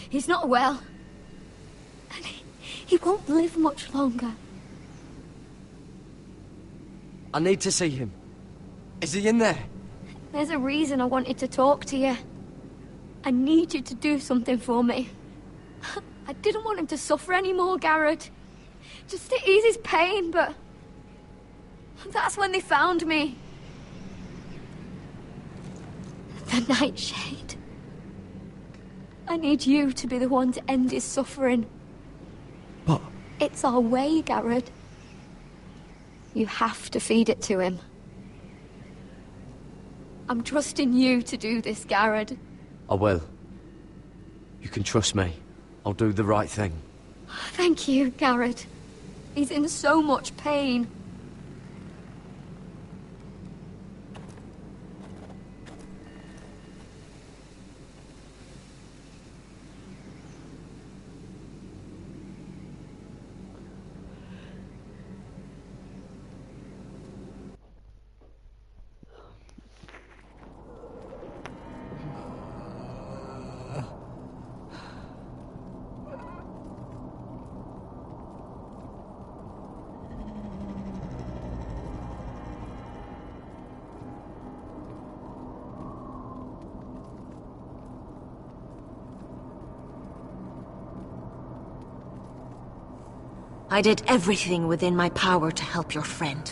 He's not well. And he won't live much longer. I need to see him. Is he in there? There's a reason I wanted to talk to you. I need you to do something for me. I didn't want him to suffer anymore, Garrett. Just to ease his pain, but... that's when they found me. The Nightshade. I need you to be the one to end his suffering. What? It's our way, Garrett. You have to feed it to him. I'm trusting you to do this, Garrett. I will. You can trust me. I'll do the right thing. Thank you, Garrett. He's in so much pain. I did everything within my power to help your friend.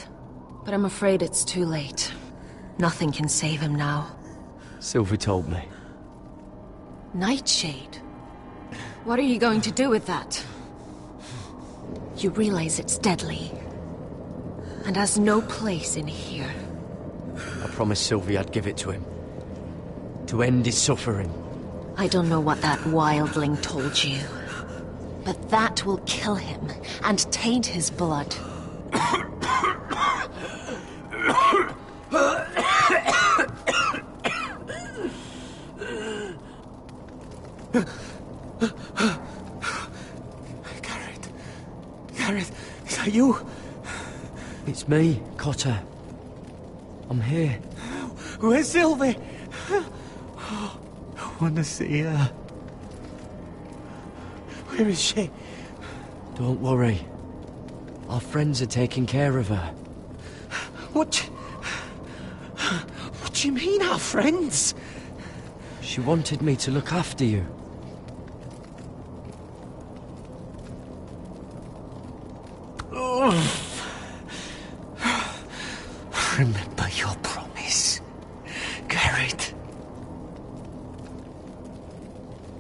But I'm afraid it's too late. Nothing can save him now. Sylvie told me. Nightshade? What are you going to do with that? You realize it's deadly. And has no place in here. I promised Sylvie I'd give it to him. To end his suffering. I don't know what that wildling told you. But that will kill him and taint his blood. Garrett, is that you? It's me, Cotter. I'm here. Where's Sylvie? Oh, I want to see her. Where is she? Don't worry. Our friends are taking care of her. What do you mean, our friends? She wanted me to look after you. Oh. Remember your promise, Garrett.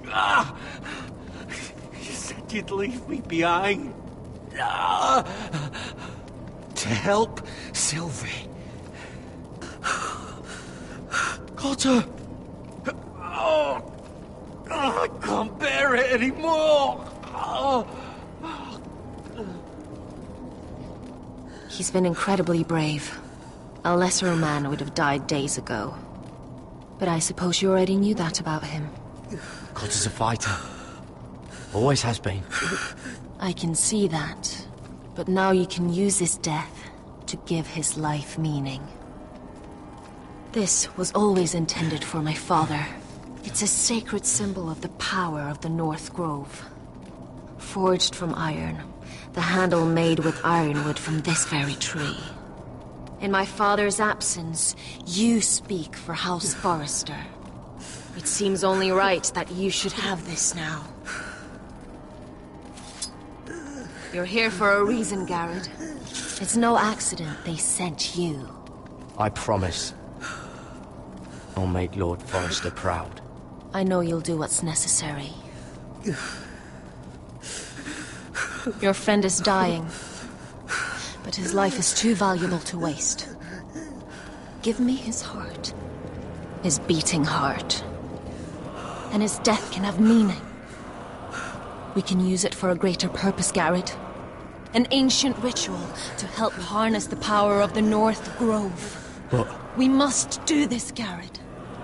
Ah! You said you'd leave me behind. Ah! To help Sylvie. Cotter! Oh! I can't bear it anymore! Oh. He's been incredibly brave. A lesser man would have died days ago. But I suppose you already knew that about him. Cotter's a fighter. Always has been. I can see that. But now you can use his death to give his life meaning. This was always intended for my father. It's a sacred symbol of the power of the North Grove. Forged from iron, the handle made with ironwood from this very tree. In my father's absence, you speak for House Forrester. It seems only right that you should have this now. You're here for a reason, Garrett. It's no accident they sent you. I promise. I'll make Lord Forrester proud. I know you'll do what's necessary. Your friend is dying, but his life is too valuable to waste. Give me his heart. His beating heart. And his death can have meaning. We can use it for a greater purpose, Garrett. An ancient ritual to help harness the power of the North Grove. But we must do this, Garrett.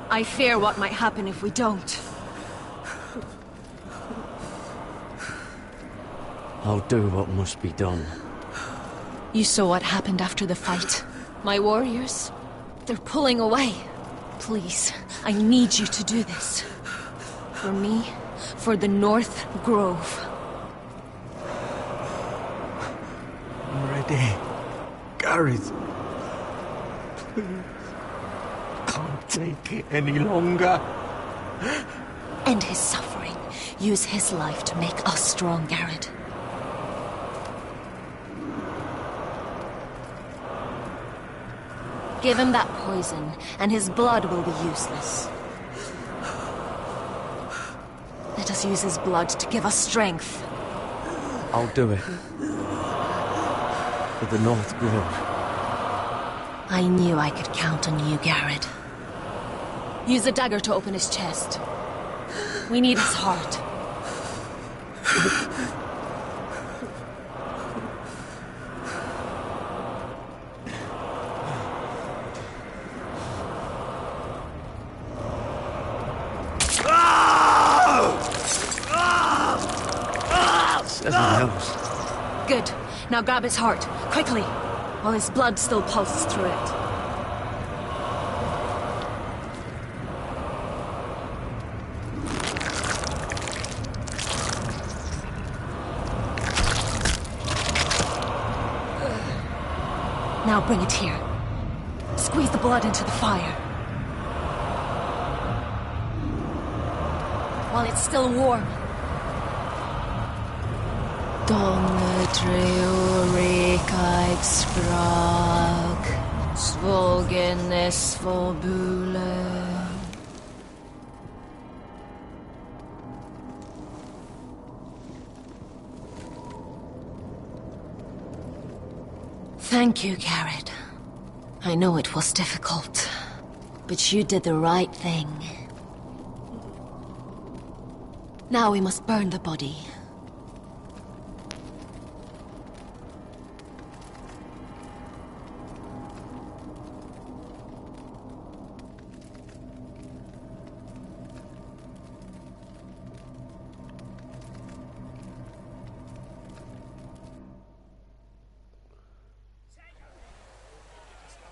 I fear what might happen if we don't. I'll do what must be done. You saw what happened after the fight. My warriors, they're pulling away. Please, I need you to do this. For me, for the North Grove. I'm ready. Garrett. Please. Can't take it any longer. End his suffering. Use his life to make us strong, Garrett. Give him that poison, and his blood will be useless. Let us use his blood to give us strength. I'll do it. For the North Grove. I knew I could count on you, Garrett. Use a dagger to open his chest. We need his heart. Good. Now grab his heart, quickly, while his blood still pulses through it. Now bring it here. Squeeze the blood into the fire. While it's still warm. Donna treorekaig sprag, svogen es forbule. Thank you, Garrett. I know it was difficult, but you did the right thing. Now we must burn the body.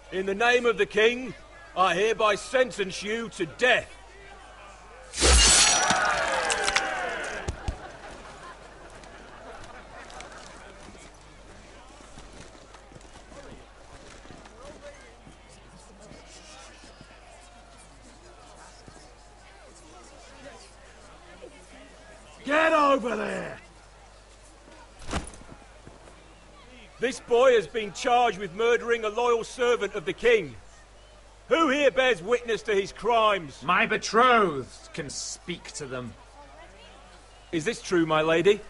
In the name of the king, I hereby sentence you to death. Get over there! This boy has been charged with murdering a loyal servant of the king. Who here bears witness to his crimes? My betrothed can speak to them. Is this true, my lady?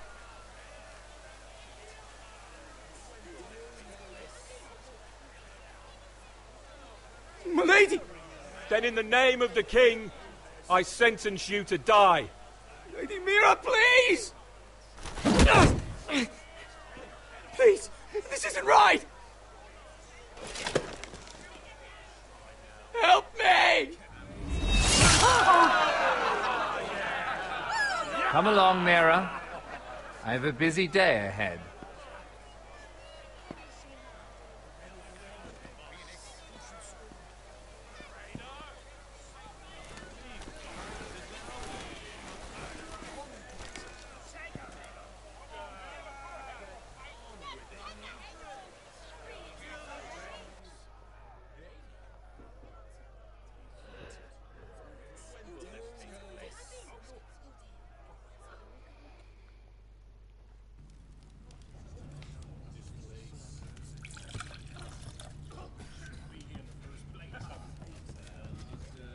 My lady! Then in the name of the king, I sentence you to die. Lady Mira, please! Please, this isn't right! Help me! Come along, Mira. I have a busy day ahead.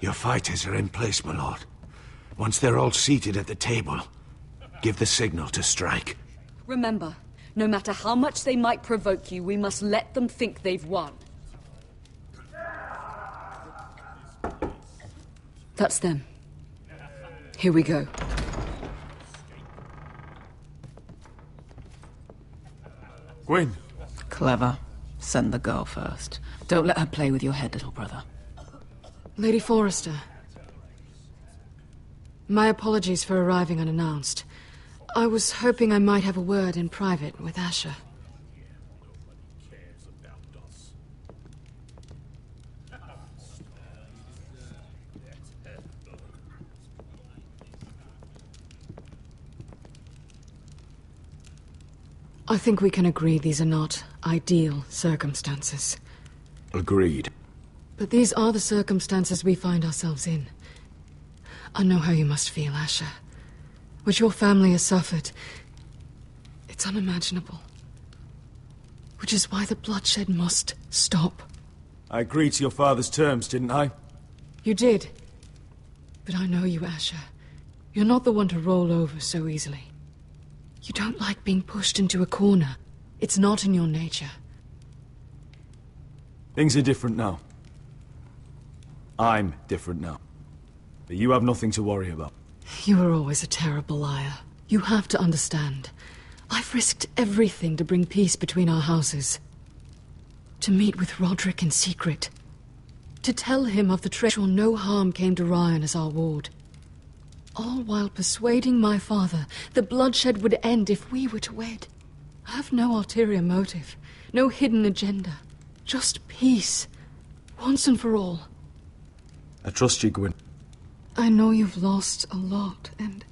Your fighters are in place, my lord. Once they're all seated at the table, give the signal to strike. Remember, no matter how much they might provoke you, we must let them think they've won. That's them. Here we go. Gwyn. Clever. Send the girl first. Don't let her play with your head, little brother. Lady Forrester. My apologies for arriving unannounced. I was hoping I might have a word in private with Asher. I think we can agree these are not ideal circumstances. Agreed. But these are the circumstances we find ourselves in. I know how you must feel, Asher. What your family has suffered, it's unimaginable. Which is why the bloodshed must stop. I agreed to your father's terms, didn't I? You did. But I know you, Asher. You're not the one to roll over so easily. You don't like being pushed into a corner. It's not in your nature. Things are different now. I'm different now. But you have nothing to worry about. You were always a terrible liar. You have to understand. I've risked everything to bring peace between our houses. To meet with Roderick in secret. To tell him of the treachery no harm came to Ryan as our ward. All while persuading my father the bloodshed would end if we were to wed. I have no ulterior motive, no hidden agenda. Just peace, once and for all. I trust you, Gwyn. I know you've lost a lot, and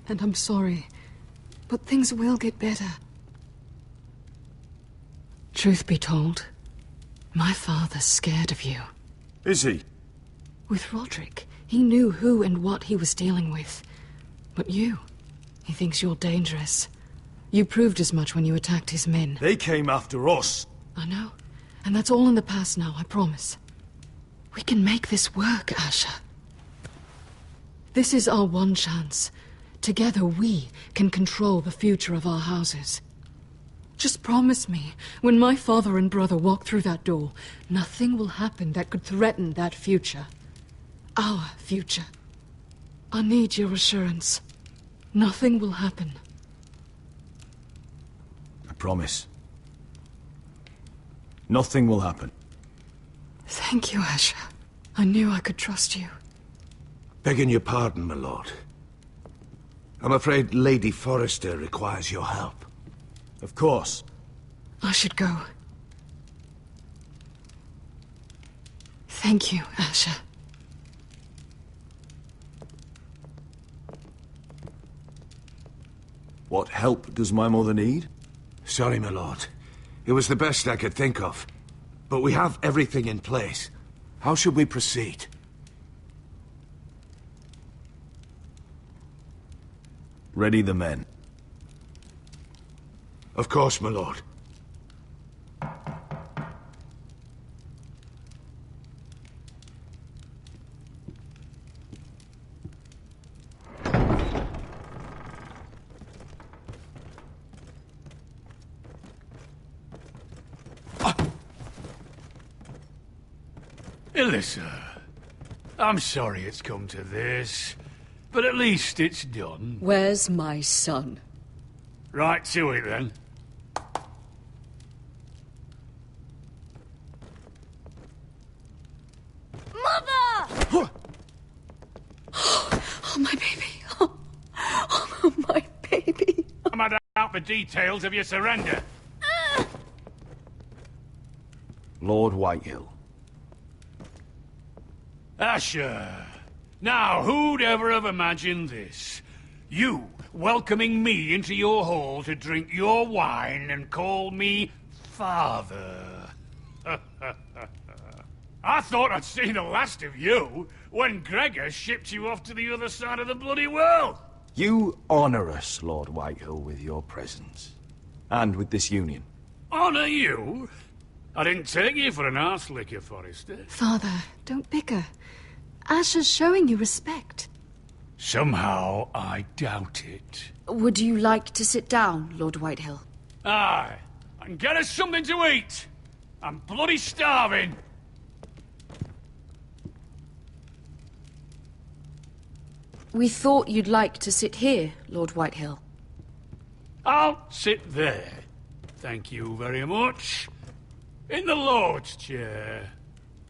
I'm sorry, but things will get better. Truth be told, my father's scared of you. Is he? With Roderick, he knew who and what he was dealing with. But you, he thinks you're dangerous. You proved as much when you attacked his men. They came after us. I know, and that's all in the past now, I promise. We can make this work, Asher. This is our one chance. Together we can control the future of our houses. Just promise me, when my father and brother walk through that door, nothing will happen that could threaten that future. Our future. I need your assurance. Nothing will happen. I promise. Nothing will happen. Thank you, Asher. I knew I could trust you. Begging your pardon, my lord. I'm afraid Lady Forrester requires your help. Of course. I should go. Thank you, Asher. What help does my mother need? Sorry, my lord. It was the best I could think of. But we have everything in place. How should we proceed? Ready the men. Of course, my lord. Alyssa, I'm sorry it's come to this, but at least it's done. Where's my son? Right to it, then. Mother! Oh, my baby. Oh, my baby. I'm had out the details of your surrender. Lord Whitehill. Asher. Now, who'd ever have imagined this? You welcoming me into your hall to drink your wine and call me father. I thought I'd seen the last of you when Gregor shipped you off to the other side of the bloody world. You honor us, Lord Whitehill, with your presence. And with this union. Honor you? I didn't take you for an arse-licker, Forrester. Father, don't bicker. Asher's showing you respect. Somehow, I doubt it. Would you like to sit down, Lord Whitehill? Aye, and get us something to eat. I'm bloody starving. We thought you'd like to sit here, Lord Whitehill. I'll sit there. Thank you very much. In the Lord's chair.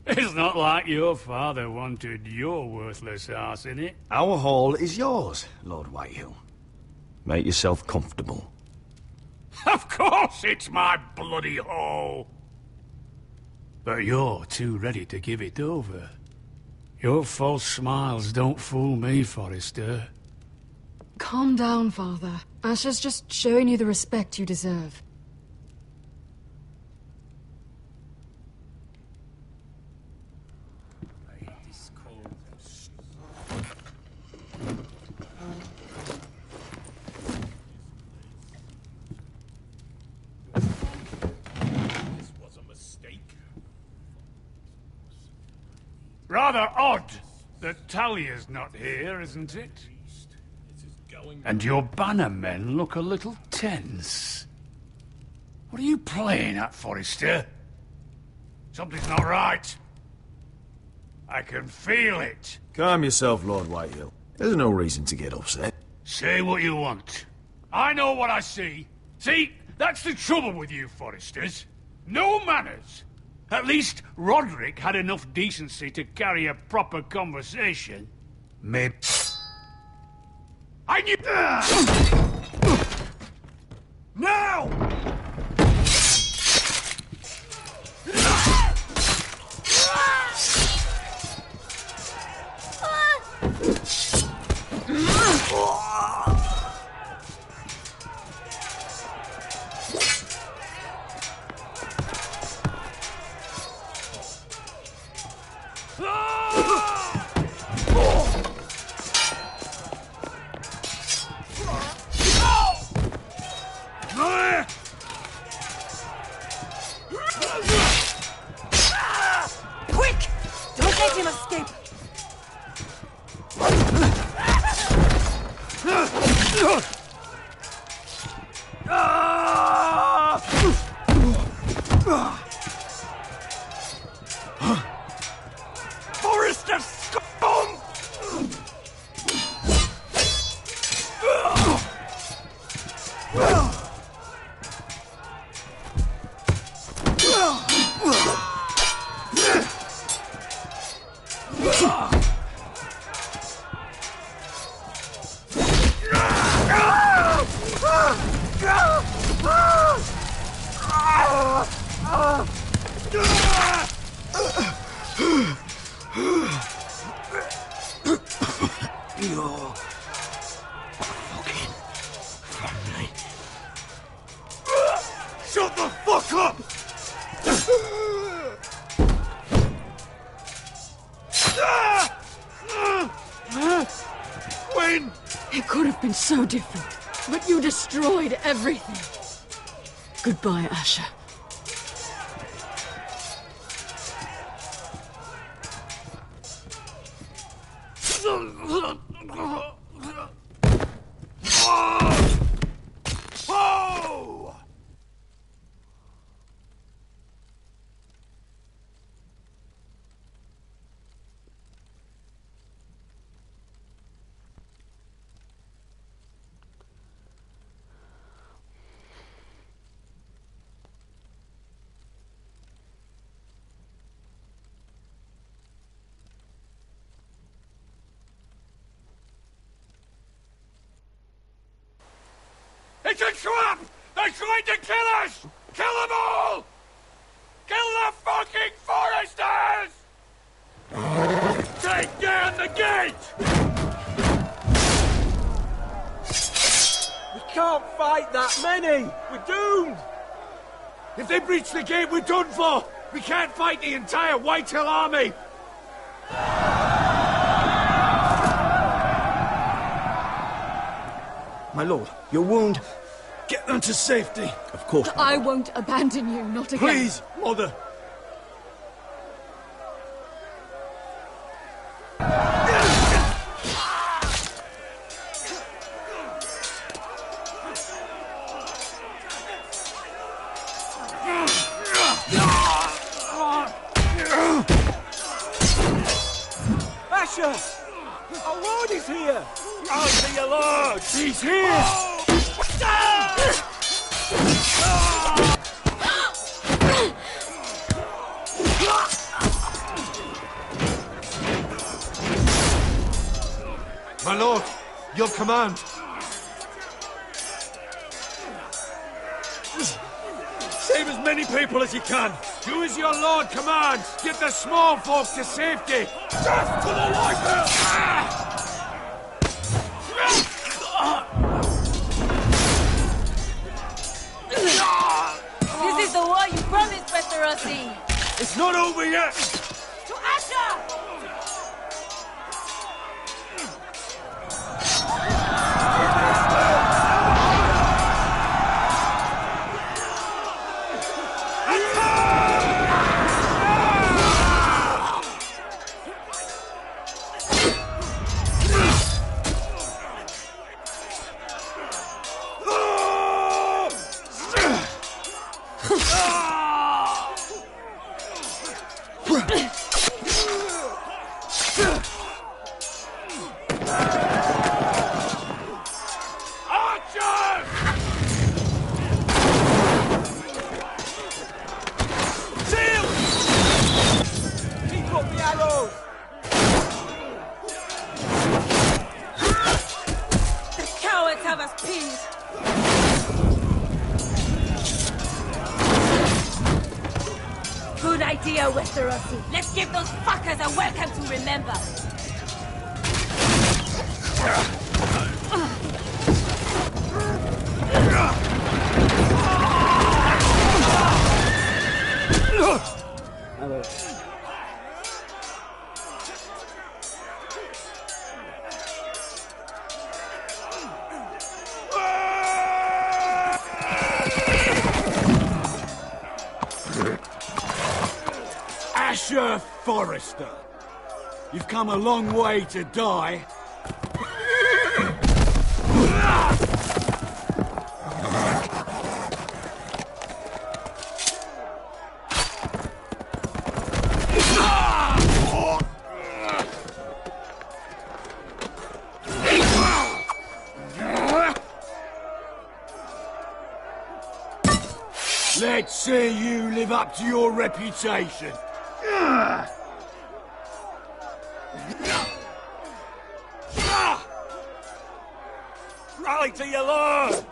It's not like your father wanted your worthless arse in it. Our hall is yours, Lord Whitehill. Make yourself comfortable. Of course it's my bloody hall. But you're too ready to give it over. Your false smiles don't fool me, Forrester. Calm down, Father. Asher's just showing you the respect you deserve. Rather odd that Talia's not here, isn't it? And your bannermen look a little tense. What are you playing at, Forrester? Something's not right. I can feel it. Calm yourself, Lord Whitehill. There's no reason to get upset. Say what you want. I know what I see. See, that's the trouble with you, Forresters. No manners. At least Roderick had enough decency to carry a proper conversation. Maybe... I knew... Now! You're fucking family. Shut the fuck up! When? It could have been so different, but you destroyed everything. Goodbye, Asher. Oh! It's a trap! They're trying to kill us! Kill them all! Kill the fucking foresters! Take down the gate! We can't fight that many! We're doomed! If they breach the gate, we're done for! We can't fight the entire Whitehill army! My lord, your wound. Get them to safety! Of course. I won't abandon you, not again. Please, Mother! Asher! Our lord is here! I'll see your lord! He's here! My lord, your command. Save as many people as you can. Do as your lord commands. Get the small folk to safety. Death to the Whitehill! This is the war you promised, Petterosi! It's not over yet! To Asher! Good idea, Westerosi. Let's give those fuckers a welcome to remember. Hello. Asher Forrester, you've come a long way to die. Let's see you live up to your reputation. Rally to your lord!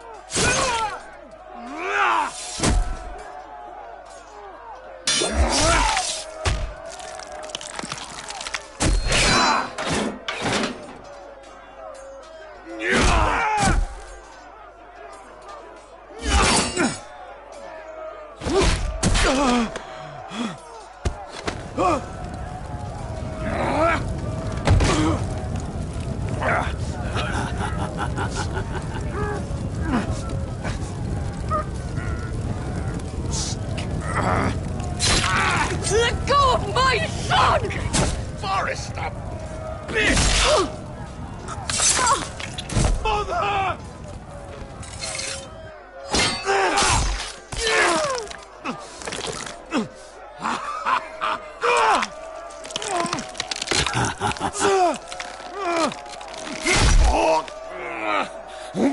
My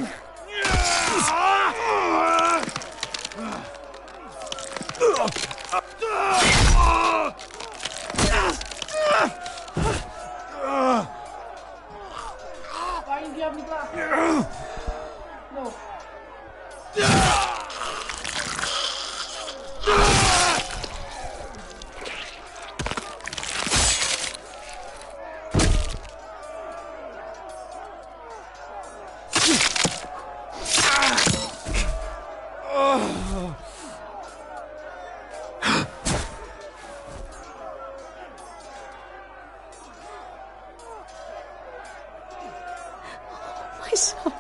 son.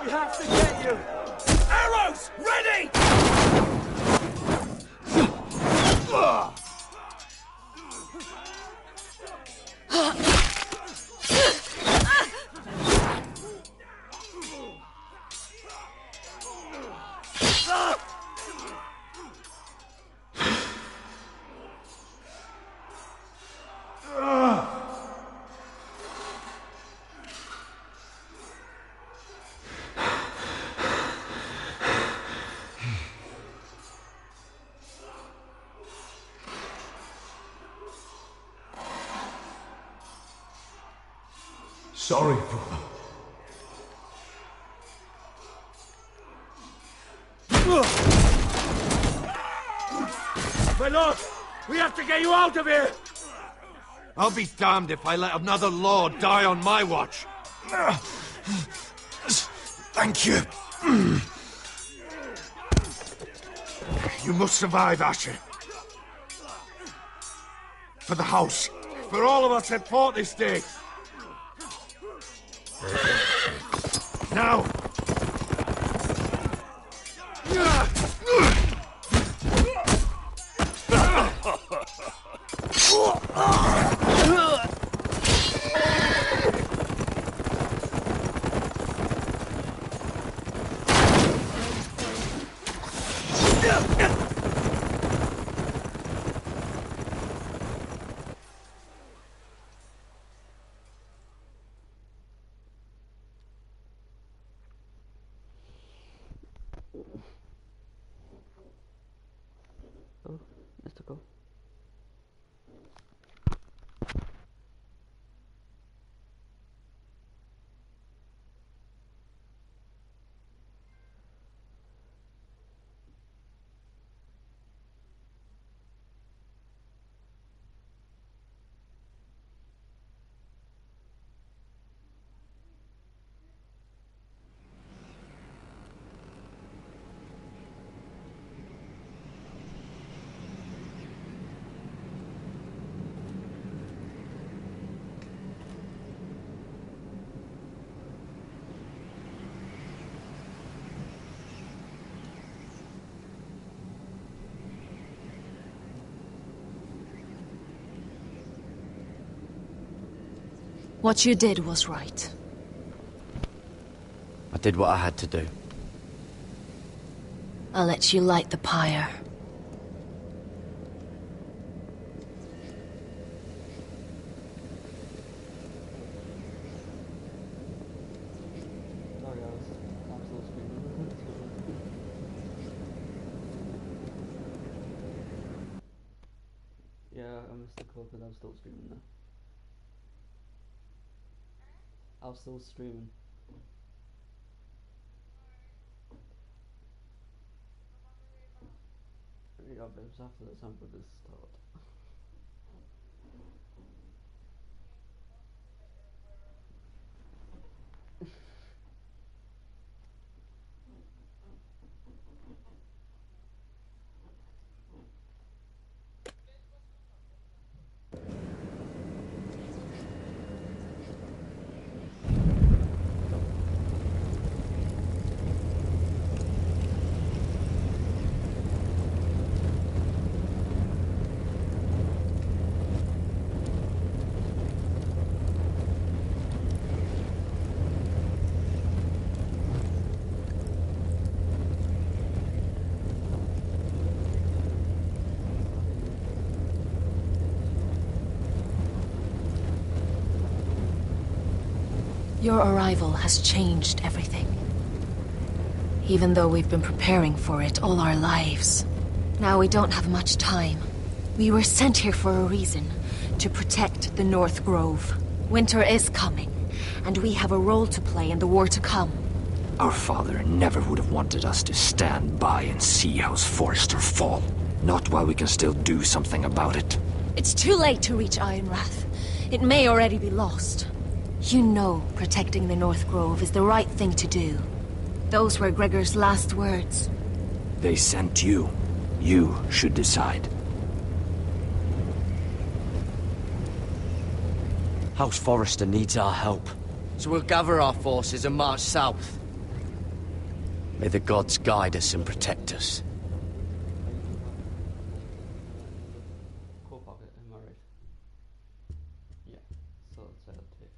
We have to get you! Arrows! Ready! Sorry, brother. My lord, we have to get you out of here! I'll be damned if I let another lord die on my watch. Thank you. You must survive, Asher. For the house. For all of us that fought this day. Now! Oh, mystical. What you did was right. I did what I had to do. I'll let you light the pyre. Sorry, I'm still screaming. Yeah, I missed the call because I'm still streaming now. I was still streaming. Ja, vem schafft das einfach das dort? Your arrival has changed everything. Even though we've been preparing for it all our lives. Now we don't have much time. We were sent here for a reason. To protect the North Grove. Winter is coming, and we have a role to play in the war to come. Our father never would have wanted us to stand by and see House Forrester fall. Not while we can still do something about it. It's too late to reach Ironrath. It may already be lost. You know protecting the North Grove is the right thing to do. Those were Gregor's last words. They sent you. You should decide. House Forrester needs our help, so we'll gather our forces and march south. May the gods guide us and protect us. Core pocket, am I right? Yeah, so it's a take.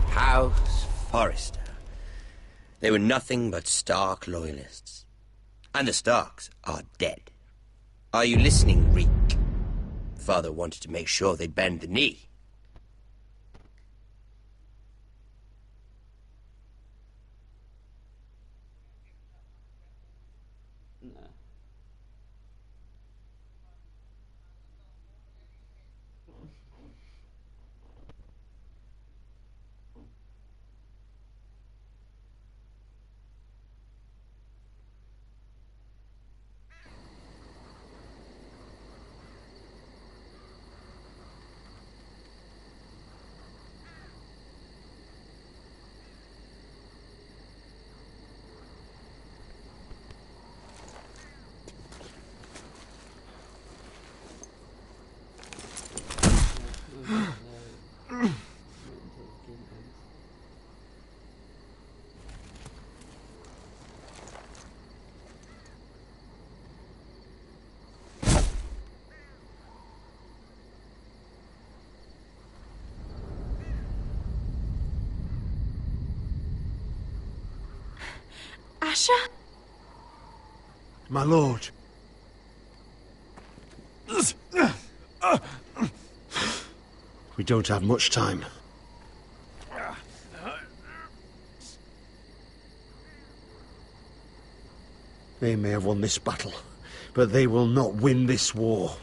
House Forrester. They were nothing but Stark loyalists. And the Starks are dead. Are you listening, Reek? Father wanted to make sure they'd bend the knee. Asher? My lord. We don't have much time. They may have won this battle, but they will not win this war.